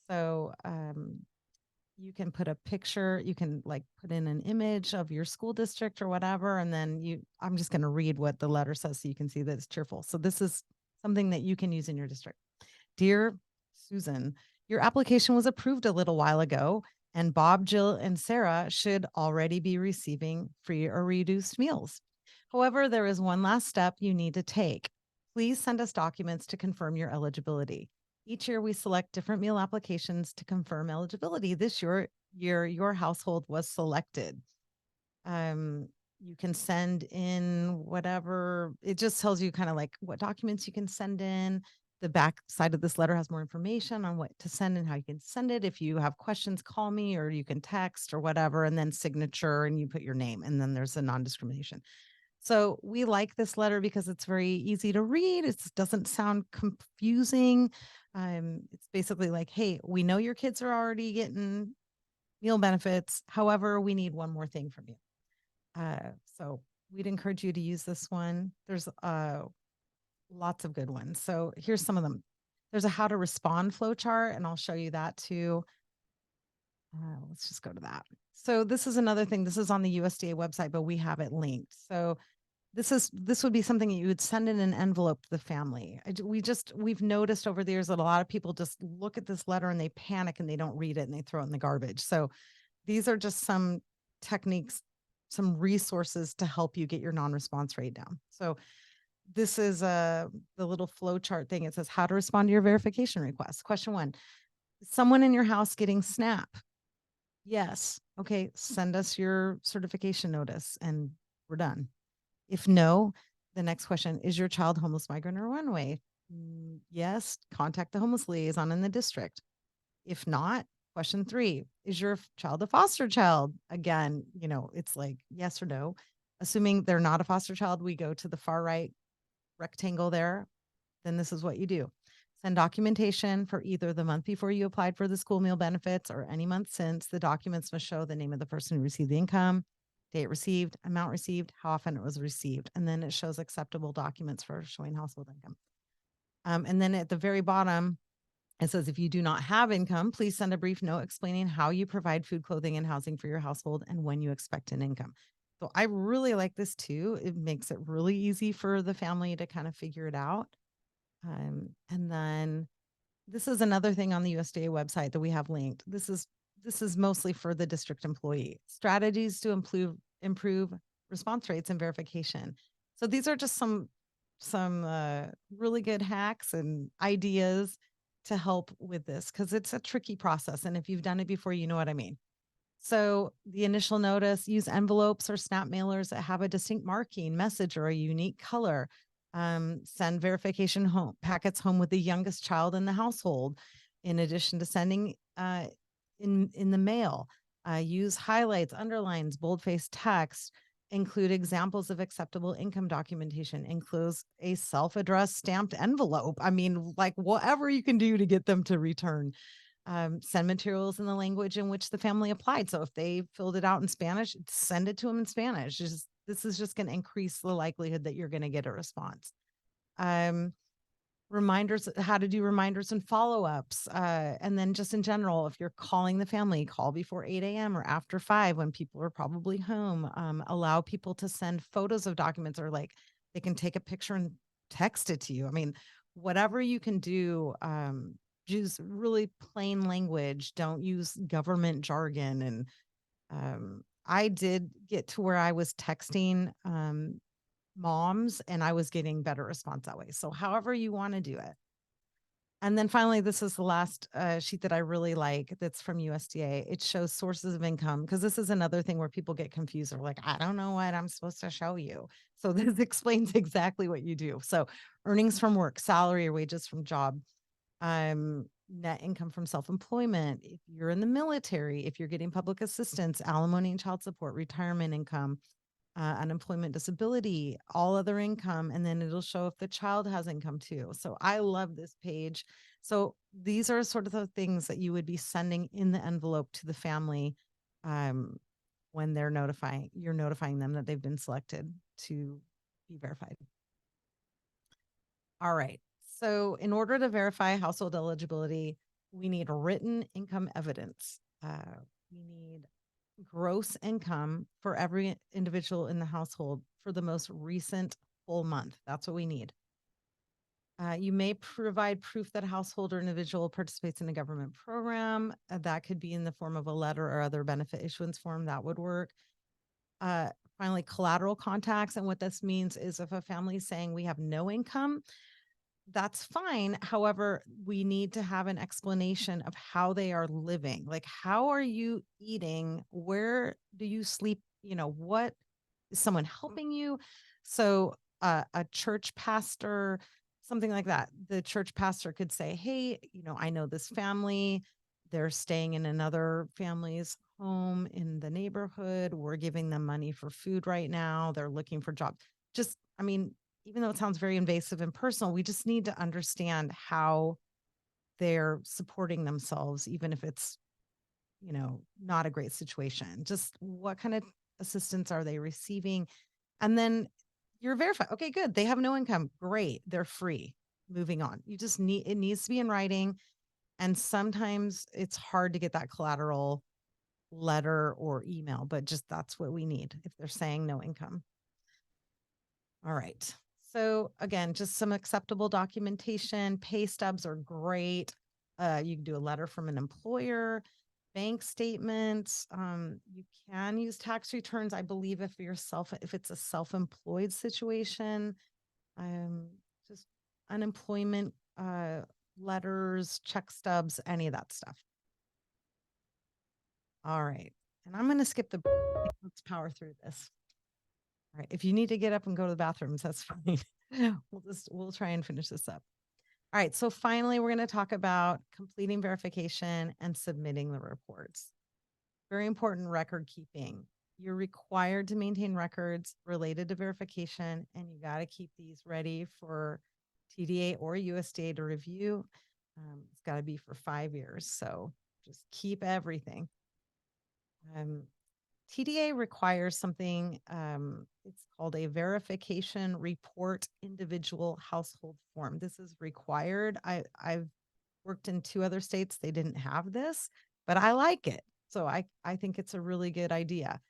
So you can put a picture, you can like put in an image of your school district or whatever, and then I'm just going to read what the letter says so you can see that it's cheerful. So this is something that you can use in your district. Dear Susan, your application was approved a little while ago, and Bob, Jill, and Sarah should already be receiving free or reduced meals. However, there is one last step you need to take. Please send us documents to confirm your eligibility. Each year, we select different meal applications to confirm eligibility. This year, your household was selected. You can send in whatever, it just tells you kind of like what documents you can send in. The back side of this letter has more information on what to send and how you can send it. If you have questions, call me, or you can text or whatever, and then signature, and you put your name, and then there's a non-discrimination. So we like this letter because it's very easy to read. It doesn't sound confusing. It's basically like, hey, we know your kids are already getting meal benefits. However, we need one more thing from you. So we'd encourage you to use this one. There's lots of good ones. So here's some of them. There's a how to respond flowchart, and I'll show you that too. Let's just go to that. So this is another thing. This is on the USDA website, but we have it linked. So this would be something that you would send in an envelope to the family. We've noticed over the years that a lot of people just look at this letter and they panic and they don't read it and they throw it in the garbage. So these are just some techniques, some resources to help you get your non-response rate down. So this is the little flow chart thing. It says how to respond to your verification request. Question 1, someone in your house getting SNAP? Yes. Okay. Send us your certification notice and we're done. If no, the next question, is your child homeless, migrant, or runaway? Yes. Contact the homeless liaison in the district. If not, question 3, is your child a foster child? Again, it's like yes or no. Assuming they're not a foster child, we go to the far right rectangle there. Then this is what you do. Send documentation for either the month before you applied for the school meal benefits or any month since. The documents must show the name of the person who received the income, date received, amount received, how often it was received. And then it shows acceptable documents for showing household income. And then at the very bottom, it says, if you do not have income, please send a brief note explaining how you provide food, clothing, and housing for your household and when you expect an income. So I really like this too. It makes it really easy for the family to kind of figure it out. And then this is another thing on the USDA website that we have linked. This is mostly for the district employee. Strategies to improve response rates and verification. So these are just some really good hacks and ideas to help with this because it's a tricky process. And if you've done it before, you know what I mean. So the initial notice, use envelopes or SNAP mailers that have a distinct marking, message, or a unique color. Send verification packets home with the youngest child in the household. In addition to sending in the mail, use highlights, underlines, boldface text, include examples of acceptable income documentation, enclose a self-addressed stamped envelope. I mean, like whatever you can do to get them to return. Send materials in the language in which the family applied. So if they filled it out in Spanish, send it to them in Spanish. This is just going to increase the likelihood that you're going to get a response. Reminders, how to do reminders and follow-ups. And then just in general, if you're calling the family, call before 8 a.m. or after 5 when people are probably home. Allow people to send photos of documents, or like they can take a picture and text it to you. I mean, whatever you can do, use really plain language. Don't use government jargon. And I did get to where I was texting moms and I was getting better response that way. So however you want to do it. And then finally, this is the last sheet that I really like that's from USDA. It shows sources of income, because this is another thing where people get confused. They're like, I don't know what I'm supposed to show you. So this explains exactly what you do. So earnings from work, salary or wages from job, net income from self-employment, if you're in the military, if you're getting public assistance, alimony and child support, retirement income, unemployment, disability, all other income, and then it'll show if the child has income too. So I love this page. So these are sort of the things that you would be sending in the envelope to the family when you're notifying them that they've been selected to be verified. All right. So in order to verify household eligibility, we need written income evidence. We need gross income for every individual in the household for the most recent full month. That's what we need. You may provide proof that a household or individual participates in a government program. That could be in the form of a letter or other benefit issuance form. That would work. Finally, collateral contacts. And what this means is if a family is saying we have no income, that's fine. However, we need to have an explanation of how they are living. Like, how are you eating? Where do you sleep? You know, what is someone helping you? So, a church pastor, something like that. The church pastor could say, hey, you know, I know this family. They're staying in another family's home in the neighborhood. We're giving them money for food right now. They're looking for jobs. Just, I mean, even though it sounds very invasive and personal, we just need to understand how they're supporting themselves, even if it's, you know, not a great situation. Just what kind of assistance are they receiving? And then you're verified. Okay, good. They have no income. Great. They're free. Moving on. You just need, it needs to be in writing. And sometimes it's hard to get that collateral letter or email, but just that's what we need if they're saying no income. All right. So again, just some acceptable documentation. Pay stubs are great. You can do a letter from an employer, bank statements. You can use tax returns, I believe, if it's a self-employed situation. Just unemployment letters, check stubs, any of that stuff. All right. And I'm going to skip the. Let's power through this. All right. If you need to get up and go to the bathrooms, that's fine. We'll try and finish this up. All right. So finally, we're going to talk about completing verification and submitting the reports. Very important record keeping. You're required to maintain records related to verification, and you got to keep these ready for TDA or USDA to review. It's got to be for 5 years. So just keep everything. TDA requires something, it's called a verification report individual household form. This is required. I've worked in 2 other states. They didn't have this, but I like it. So I think it's a really good idea.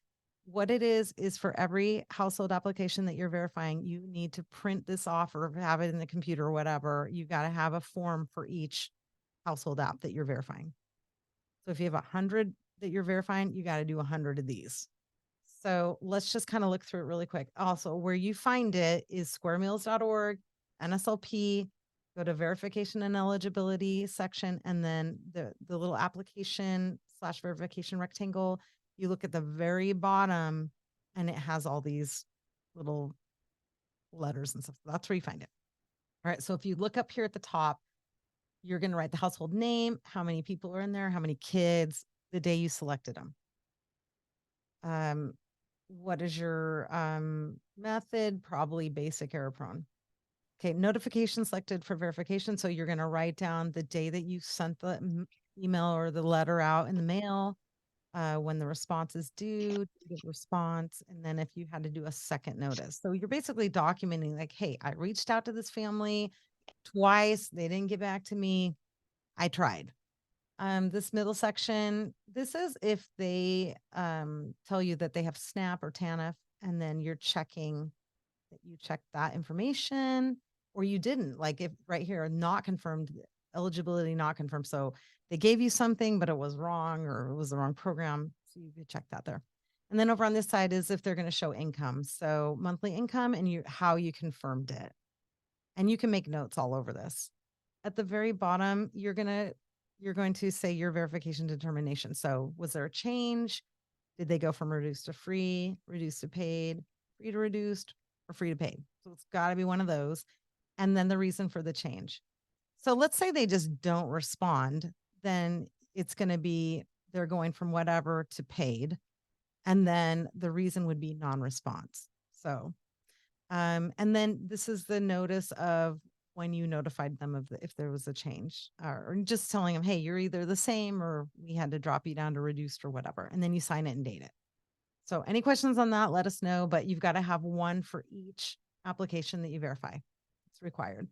What it is for every household application that you're verifying, you need to print this off or have it in the computer or whatever. You got to have a form for each household app that you're verifying. So if you have 100 that you're verifying, you got to do 100 of these. So let's just kind of look through it really quick. Also, where you find it is squaremeals.org, NSLP, go to verification and eligibility section, and then the little application/verification rectangle. You look at the very bottom and it has all these little letters and stuff. That's where you find it. All right. So if you look up here at the top, you're going to write the household name, how many people are in there, how many kids, the day you selected them. What is your method? Probably basic error prone. Okay, notification selected for verification. So you're going to write down the day that you sent the email or the letter out in the mail, when the response is due, the response, and then if you had to do a second notice. So you're basically documenting like, hey, I reached out to this family twice. They didn't get back to me. I tried. This middle section, this is if they tell you that they have SNAP or TANF, and then you're checking that you checked that information or you didn't. Like if right here, not confirmed, eligibility not confirmed. So they gave you something, but it was wrong or it was the wrong program. So you could check that there. And then over on this side is if they're going to show income. So monthly income and how you confirmed it. And you can make notes all over this. At the very bottom, you're going to say your verification determination. So was there a change? Did they go from reduced to free, reduced to paid, free to reduced, or free to paid? So it's got to be one of those. And then the reason for the change. So let's say they just don't respond, then it's going to be they're going from whatever to paid. And then the reason would be non-response. So, and then this is the notice of when you notified them of if there was a change, or just telling them, hey, you're either the same or we had to drop you down to reduced or whatever. And then you sign it and date it. So any questions on that, let us know, but you've got to have one for each application that you verify. It's required.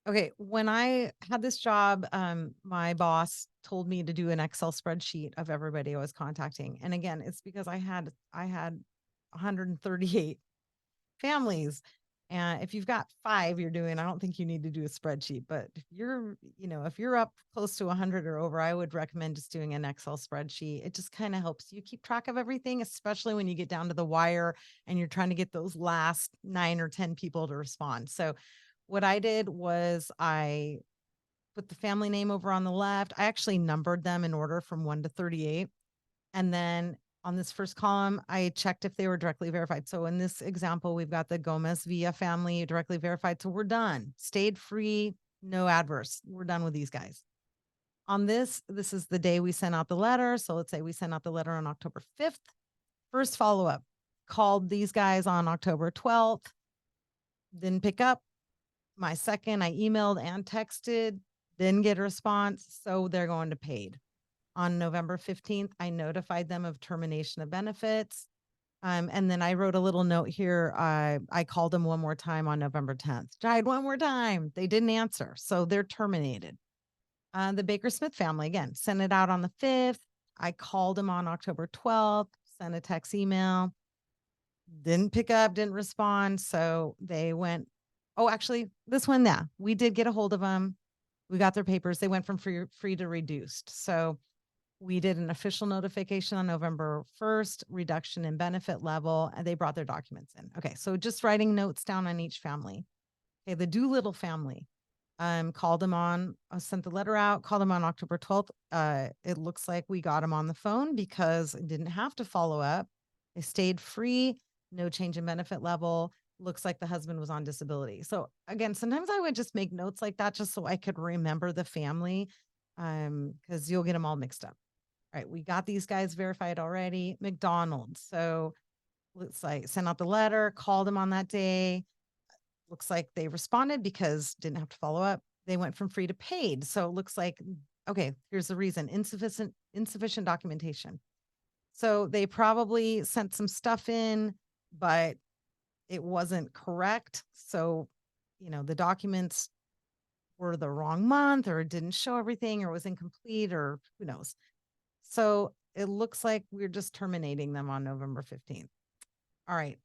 Okay, when I had this job, my boss told me to do an Excel spreadsheet of everybody I was contacting. And again, it's because I had 138 families. And if you've got 5 you're doing, I don't think you need to do a spreadsheet. But if you're up close to 100 or over, I would recommend just doing an Excel spreadsheet. It just kind of helps you keep track of everything, especially when you get down to the wire and you're trying to get those last 9 or 10 people to respond. So what I did was I put the family name over on the left. I actually numbered them in order from 1 to 38. And then on this first column, I checked if they were directly verified. So in this example, we've got the Gomez Villa family directly verified. So we're done. Stayed free, no adverse. We're done with these guys. On this is the day we sent out the letter. So let's say we sent out the letter on October 5th. First follow up, called these guys on October 12th, didn't pick up. My second, I emailed and texted, didn't get a response. So they're going to paid. On November 15th, I notified them of termination of benefits. And then I wrote a little note here. I called them one more time on November 10th. Tried one more time. They didn't answer. So they're terminated. The Baker Smith family, again, sent it out on the 5th. I called them on October 12th, sent a text email. Didn't pick up, didn't respond. So they went, oh, actually, this one, yeah, we did get a hold of them. We got their papers. They went from free to reduced. So we did an official notification on November 1st, reduction in benefit level, and they brought their documents in. Okay, so just writing notes down on each family. Okay, the Doolittle family, called them on, sent the letter out, called them on October 12th. It looks like we got them on the phone because it didn't have to follow up. They stayed free, no change in benefit level. Looks like the husband was on disability. So again, sometimes I would just make notes like that just so I could remember the family, because you'll get them all mixed up. All right, we got these guys verified already. McDonald's. So looks like sent out the letter, called them on that day. Looks like they responded because didn't have to follow up. They went from free to paid. So it looks like, okay, here's the reason: insufficient documentation. So they probably sent some stuff in, but it wasn't correct. So, the documents were the wrong month or didn't show everything or was incomplete or who knows. So it looks like we're just terminating them on November 15th. All right.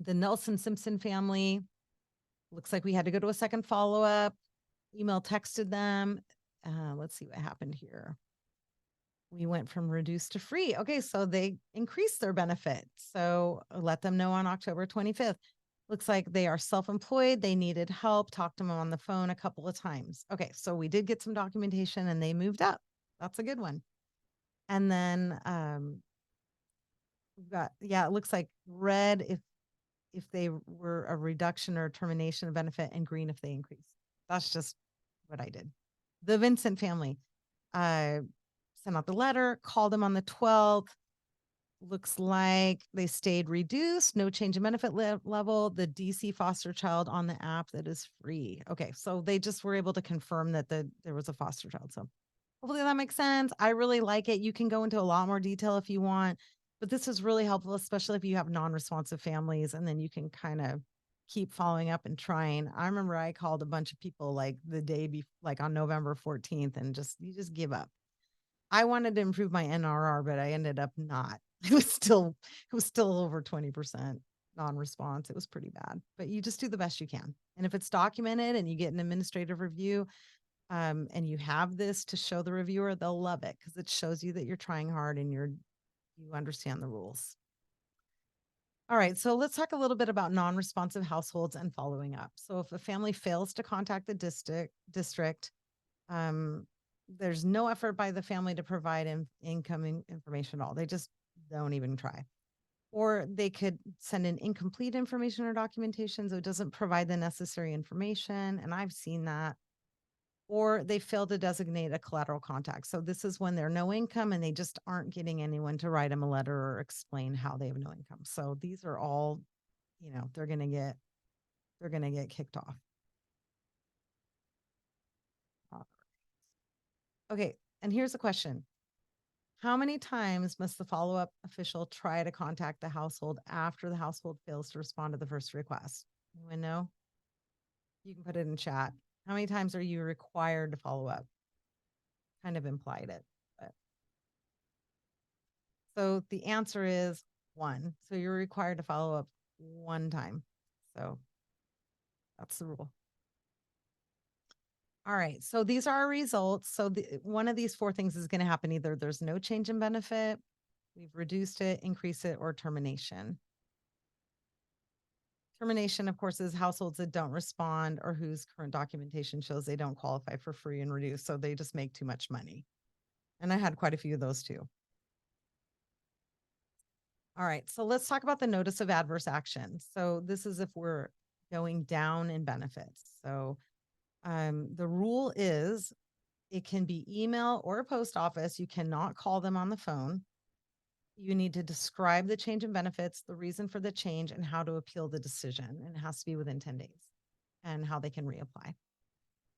The Nelson Simpson family, looks like we had to go to a second follow up, email texted them. Let's see what happened here. We went from reduced to free. Okay, so they increased their benefit. So let them know on October 25th. Looks like they are self-employed. They needed help. Talked to them on the phone a couple of times. Okay, so we did get some documentation and they moved up. That's a good one. And then we've got, yeah, it looks like red if they were a reduction or termination of benefit, and green if they increase. That's just what I did. The Vincent family, sent out the letter, called them on the 12th. Looks like they stayed reduced, no change in benefit level. The DC foster child on the app that is free. Okay, so they just were able to confirm that there was a foster child. So hopefully that makes sense. I really like it. You can go into a lot more detail if you want, but this is really helpful, especially if you have non-responsive families, and then you can kind of keep following up and trying. I remember I called a bunch of people like the day before, like on November 14th, and you just give up. I wanted to improve my NRR, but I ended up not. It was still over 20% non-response. It was pretty bad, but you just do the best you can. And if it's documented and you get an administrative review, and you have this to show the reviewer, they'll love it because it shows you that you're trying hard and you understand the rules. All right, so let's talk a little bit about non-responsive households and following up. So if a family fails to contact the district, there's no effort by the family to provide incoming information at all. They just don't even try. Or they could send in incomplete information or documentation, so it doesn't provide the necessary information. And I've seen that. Or they fail to designate a collateral contact. So this is when they're no income and they just aren't getting anyone to write them a letter or explain how they have no income. So these are all, they're going to get kicked off. Okay, and here's a question. How many times must the follow-up official try to contact the household after the household fails to respond to the first request? Anyone know? You can put it in chat. How many times are you required to follow up? Kind of implied it, but. So the answer is 1. So you're required to follow up 1 time. So that's the rule. All right. So these are our results. So one of these 4 things is going to happen. Either there's no change in benefit, we've reduced it, increase it, or termination. Termination, of course, is households that don't respond or whose current documentation shows they don't qualify for free and reduced. So they just make too much money. And I had quite a few of those too. All right. So let's talk about the notice of adverse action. So this is if we're going down in benefits. So the rule is it can be email or a post office. You cannot call them on the phone. You need to describe the change in benefits, the reason for the change, and how to appeal the decision. And it has to be within 10 days and how they can reapply.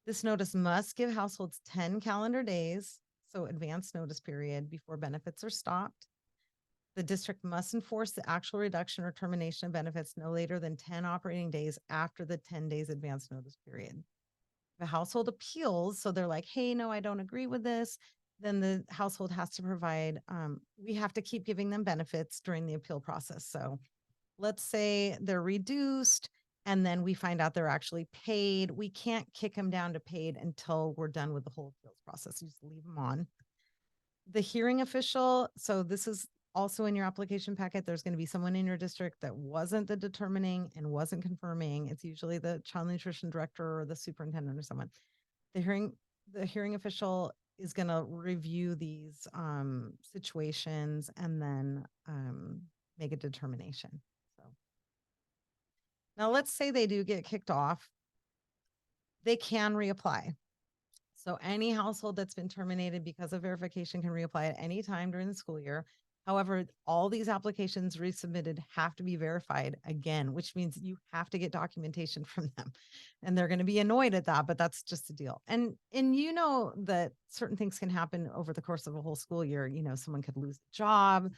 This notice must give households 10 calendar days, so advance notice period, before benefits are stopped. The district must enforce the actual reduction or termination of benefits no later than 10 operating days after the 10 days advance notice period. If a household appeals, so they're like, hey, no, I don't agree with this, then the household has to provide, we have to keep giving them benefits during the appeal process. So let's say they're reduced and then we find out they're actually paid. We can't kick them down to paid until we're done with the whole appeals process. You just leave them on. The hearing official, so this is also in your application packet, there's going to be someone in your district that wasn't the determining and wasn't confirming. It's usually the child nutrition director or the superintendent or someone. The hearing official is going to review these situations and then make a determination. So now let's say they do get kicked off. They can reapply. So any household that's been terminated because of verification can reapply at any time during the school year. However, all these applications resubmitted have to be verified again, which means you have to get documentation from them. And they're going to be annoyed at that, but that's just the deal. And you know that certain things can happen over the course of a whole school year. You know, someone could lose a job.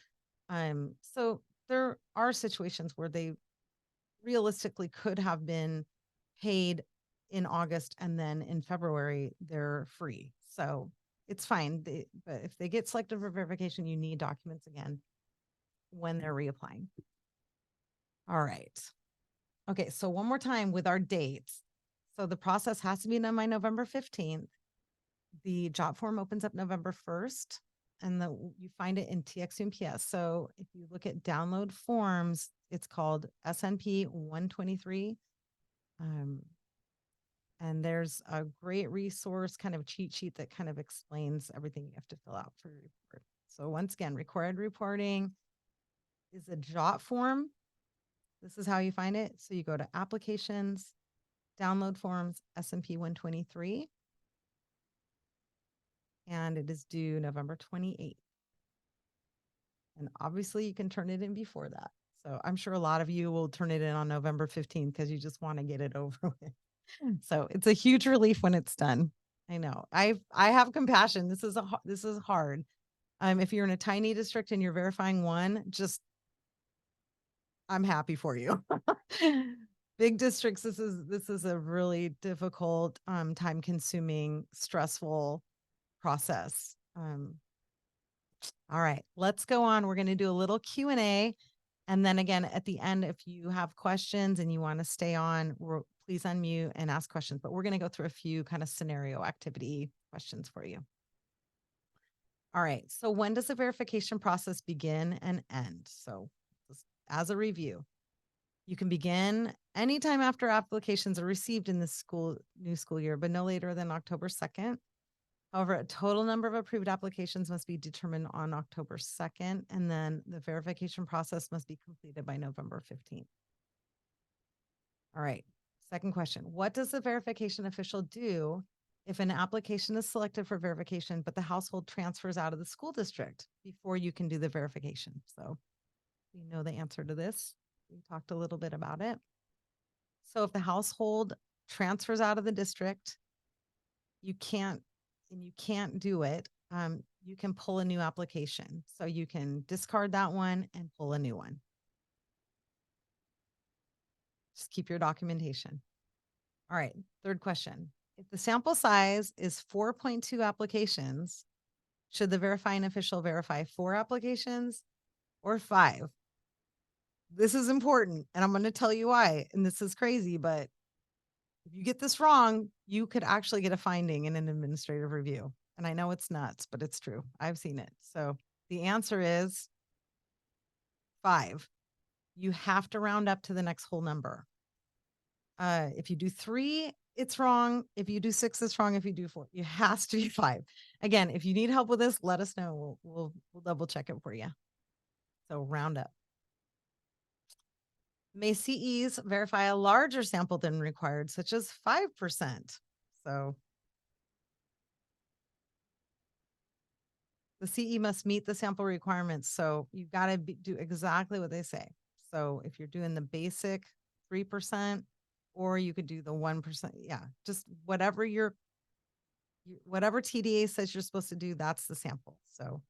So there are situations where they realistically could have been paid in August and then in February they're free. So it's fine. But if they get selected for verification, you need documents again when they're reapplying. All right. Okay. So one more time with our dates. So the process has to be done by November 15th. The job form opens up November 1st and you find it in TXUMPS. So if you look at download forms, it's called SNP 123. And there's a great resource, kind of cheat sheet that kind of explains everything you have to fill out for your report. So once again, required reporting is a JOT form. This is how you find it. So you go to applications, download forms, SNP 123. And it is due November 28th. And obviously you can turn it in before that. So I'm sure a lot of you will turn it in on November 15th because you just want to get it over with. So it's a huge relief when it's done. I know. I have compassion. This is hard. If you're in a tiny district and you're verifying one, I'm happy for you. Big districts, this is a really difficult, time consuming, stressful process. All right, let's go on. We're going to do a little Q&A. And then again, at the end, if you have questions and you want to stay on, please unmute and ask questions. But we're going to go through a few kind of scenario activity questions for you. All right. So when does the verification process begin and end? So as a review, you can begin anytime after applications are received in the new school year, but no later than October 2nd. However, a total number of approved applications must be determined on October 2nd, and then the verification process must be completed by November 15th. All right. Second question. What does the verification official do if an application is selected for verification, but the household transfers out of the school district before you can do the verification? So we know the answer to this. We talked a little bit about it. So if the household transfers out of the district, you can't do it, you can pull a new application. So you can discard that one and pull a new one. Just keep your documentation. All right. Third question. if the sample size is 4.2 applications, should the verifying official verify 4 applications or 5? This is important, and I'm going to tell you why. And this is crazy, but if you get this wrong, you could actually get a finding in an administrative review. And I know it's nuts, but it's true. I've seen it. So the answer is 5. You have to round up to the next whole number. If you do 3, it's wrong. If you do 6, it's wrong. If you do 4, it has to be 5. Again, if you need help with this, let us know. We'll double check it for you. So round up. May CEs verify a larger sample than required, such as 5%. So the CE must meet the sample requirements. So you've got to do exactly what they say. So if you're doing the basic 3%, or you could do the 1%. Yeah, just whatever whatever TDA says you're supposed to do, that's the sample. So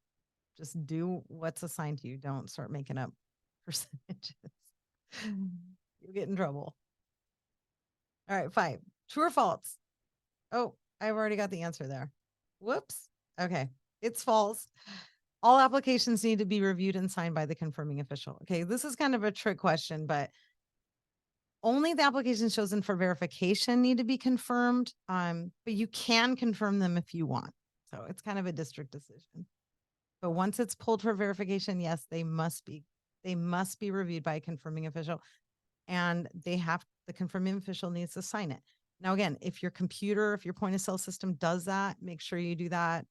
just do what's assigned to you. Don't start making up percentages. You'll get in trouble. All right, 5. True or false? Oh, I've already got the answer there. Whoops. Okay, it's false. All applications need to be reviewed and signed by the confirming official. Okay, this is kind of a trick question, but only the applications chosen for verification need to be confirmed. But you can confirm them if you want. So it's kind of a district decision. But once it's pulled for verification, yes, they must be reviewed by a confirming official, and the confirming official needs to sign it. Now, again, if your point of sale system does that, make sure you do that.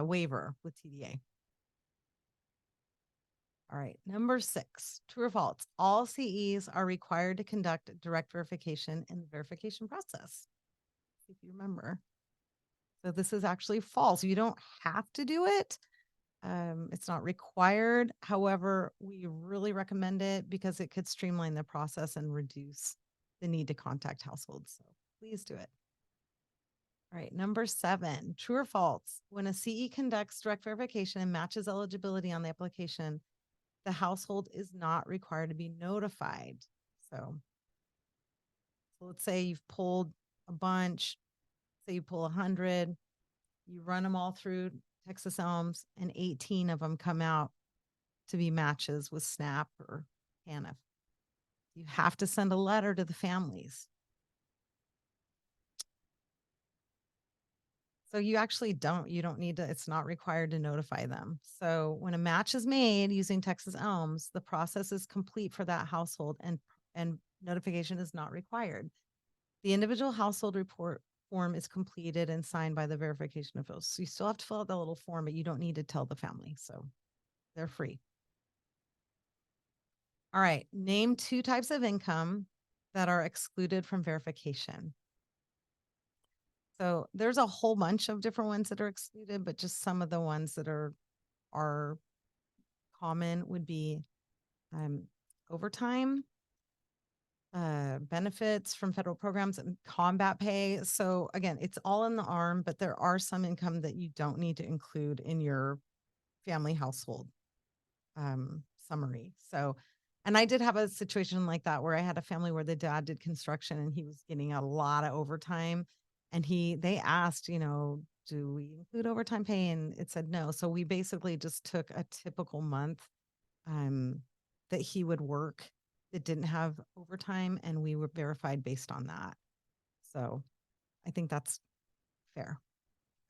Waiver with TDA. All right, number 6, true or false? All CEs are required to conduct direct verification in the verification process. If you remember. So this is actually false. You don't have to do it. It's not required. However, we really recommend it because it could streamline the process and reduce the need to contact households. So please do it. All right, number 7, true or false? When a CE conducts direct verification and matches eligibility on the application, the household is not required to be notified. So let's say you've pulled a bunch, say you pull 100, you run them all through Texas Elms, and 18 of them come out to be matches with SNAP or TANF. You have to send a letter to the families. So you actually you don't need to, it's not required to notify them. So when a match is made using Texas Elms, the process is complete for that household and notification is not required. The individual household report form is completed and signed by the verification official. So you still have to fill out the little form, but you don't need to tell the family. So they're free. All right. Name 2 types of income that are excluded from verification. So there's a whole bunch of different ones that are excluded, but just some of the ones that are common would be overtime, benefits from federal programs, and combat pay. So again, it's all in the ARM, but there are some income that you don't need to include in your family household summary. So, and I did have a situation like that where I had a family where the dad did construction and he was getting a lot of overtime. And they asked, do we include overtime pay? And it said no. So we basically just took a typical month that he would work that didn't have overtime, and we were verified based on that. So I think that's fair.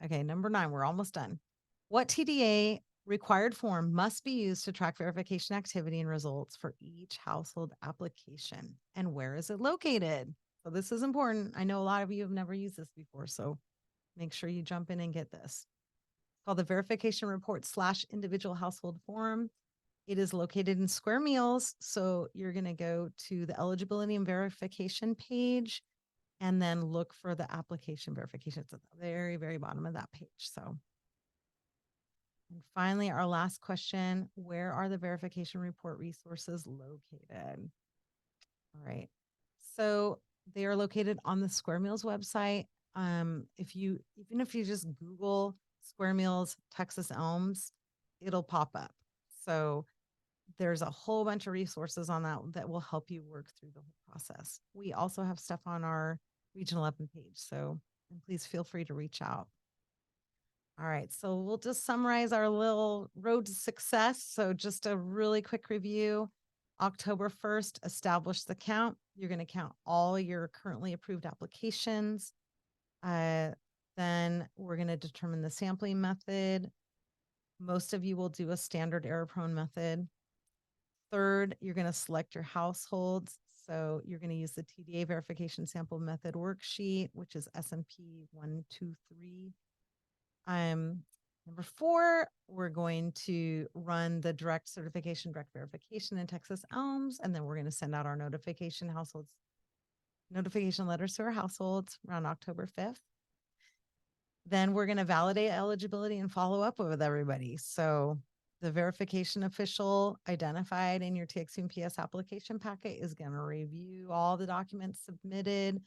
Okay, number 9, we're almost done. What TDA required form must be used to track verification activity and results for each household application? And where is it located? So this is important. I know a lot of you have never used this before, so make sure you jump in and get this. It's called the verification report / individual household form. It is located in Square Meals. So you're going to go to the eligibility and verification page and then look for the application verification. It's at the very, very bottom of that page. So, and finally, our last question, where are the verification report resources located? All right. So they are located on the Square Meals website. Even if you just Google Square Meals Texas Elms, it'll pop up. So there's a whole bunch of resources on that will help you work through the whole process. We also have stuff on our Region 11 page, so and please feel free to reach out. All right, so we'll just summarize our little road to success. So just a really quick review. October 1st, establish the count. You're going to count all your currently approved applications. Then we're going to determine the sampling method. Most of you will do a standard error-prone method. Third, you're going to select your households. So you're going to use the TDA verification sample method worksheet, which is SMP 123. Number 4, we're going to run the direct certification, direct verification in Texas Elms, and then we're going to send out our notification letters to our households around October 5th. Then we're going to validate eligibility and follow up with everybody. So the verification official identified in your TXUMPS application packet is going to review all the documents submitted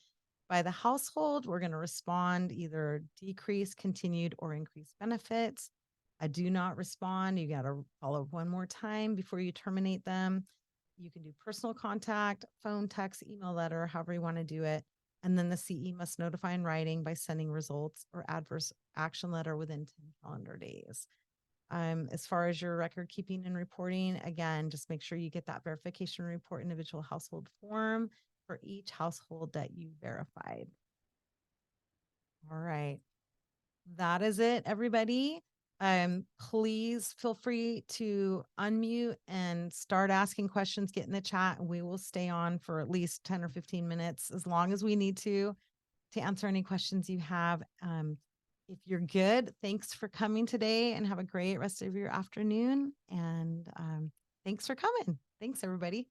by the household. We're going to respond either decrease, continued, or increased benefits. I do not respond. You got to follow up one more time before you terminate them. You can do personal contact, phone, text, email, letter, however you want to do it. And then the CE must notify in writing by sending results or adverse action letter within 10 calendar days. As far as your record keeping and reporting, again, just make sure you get that verification report individual household form for each household that you verified. All right. That is it, everybody. Please feel free to unmute and start asking questions, get in the chat, and we will stay on for at least 10 or 15 minutes, as long as we need to answer any questions you have. If you're good, thanks for coming today and have a great rest of your afternoon. And thanks for coming. Thanks, everybody.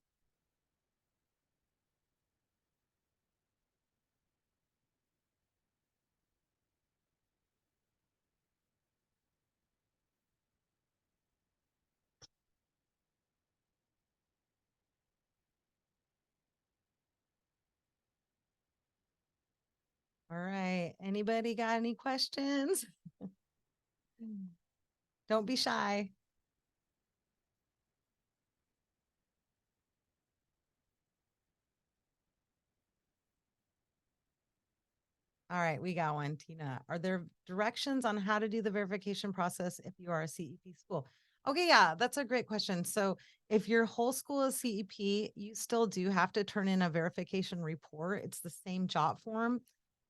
All right. Anybody got any questions? Don't be shy. All right, we got one, Tina. Are there directions on how to do the verification process if you are a CEP school? Okay, yeah, that's a great question. So if your whole school is CEP, you still do have to turn in a verification report. It's the same job form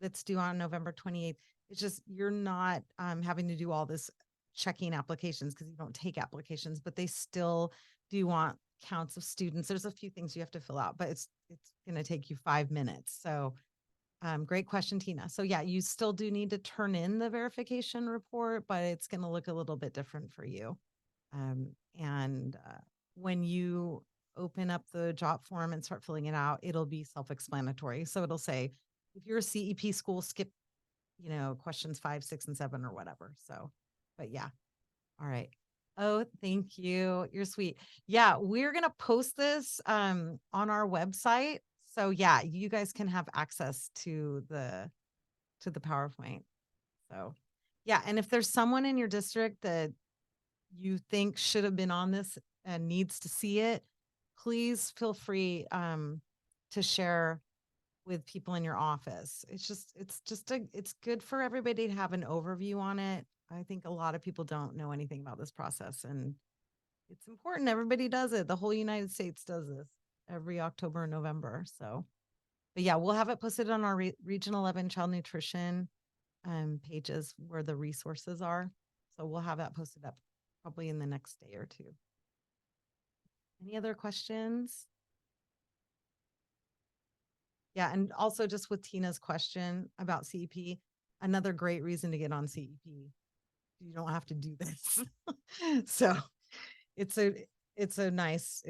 that's due on November 28th. It's just you're not having to do all this checking applications because you don't take applications, but they still do want counts of students. There's a few things you have to fill out, but it's going to take you 5 minutes. So great question, Tina. So yeah, you still do need to turn in the verification report, but it's going to look a little bit different for you. When you open up the job form and start filling it out, it'll be self-explanatory. So it'll say, if you're a CEP school, skip, questions 5, 6, and 7 or whatever. So, but yeah. All right. Oh, thank you. You're sweet. Yeah, we're going to post this on our website. So yeah, you guys can have access to the PowerPoint. So yeah, and if there's someone in your district that you think should have been on this and needs to see it, please feel free to share with people in your office. It's good for everybody to have an overview on it. I think a lot of people don't know anything about this process, and it's important. Everybody does it. The whole United States does this every October and November. So, but yeah, we'll have it posted on our Region 11 child nutrition pages where the resources are. So we'll have that posted up probably in the next day or two. Any other questions? Yeah, and also just with Tina's question about CEP, another great reason to get on CEP. You don't have to do this. So it's a nice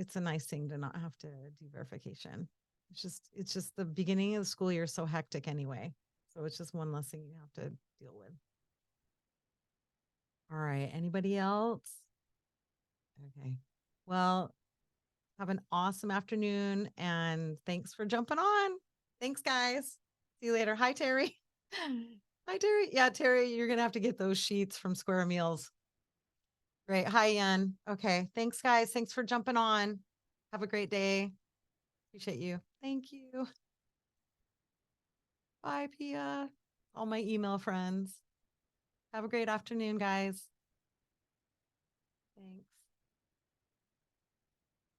thing to not have to do verification. It's just the beginning of the school year is so hectic anyway. So it's just one less thing you have to deal with. All right. Anybody else? Okay. Well, have an awesome afternoon and thanks for jumping on. Thanks, guys. See you later. Hi, Terry. Hi, Terry. Yeah, Terry, you're going to have to get those sheets from Square Meals. Great. Hi, Ian. Okay. Thanks, guys. Thanks for jumping on. Have a great day. Appreciate you. Thank you. Bye, Pia. All my email friends. Have a great afternoon, guys. Thanks.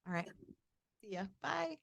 All right. See ya. Bye.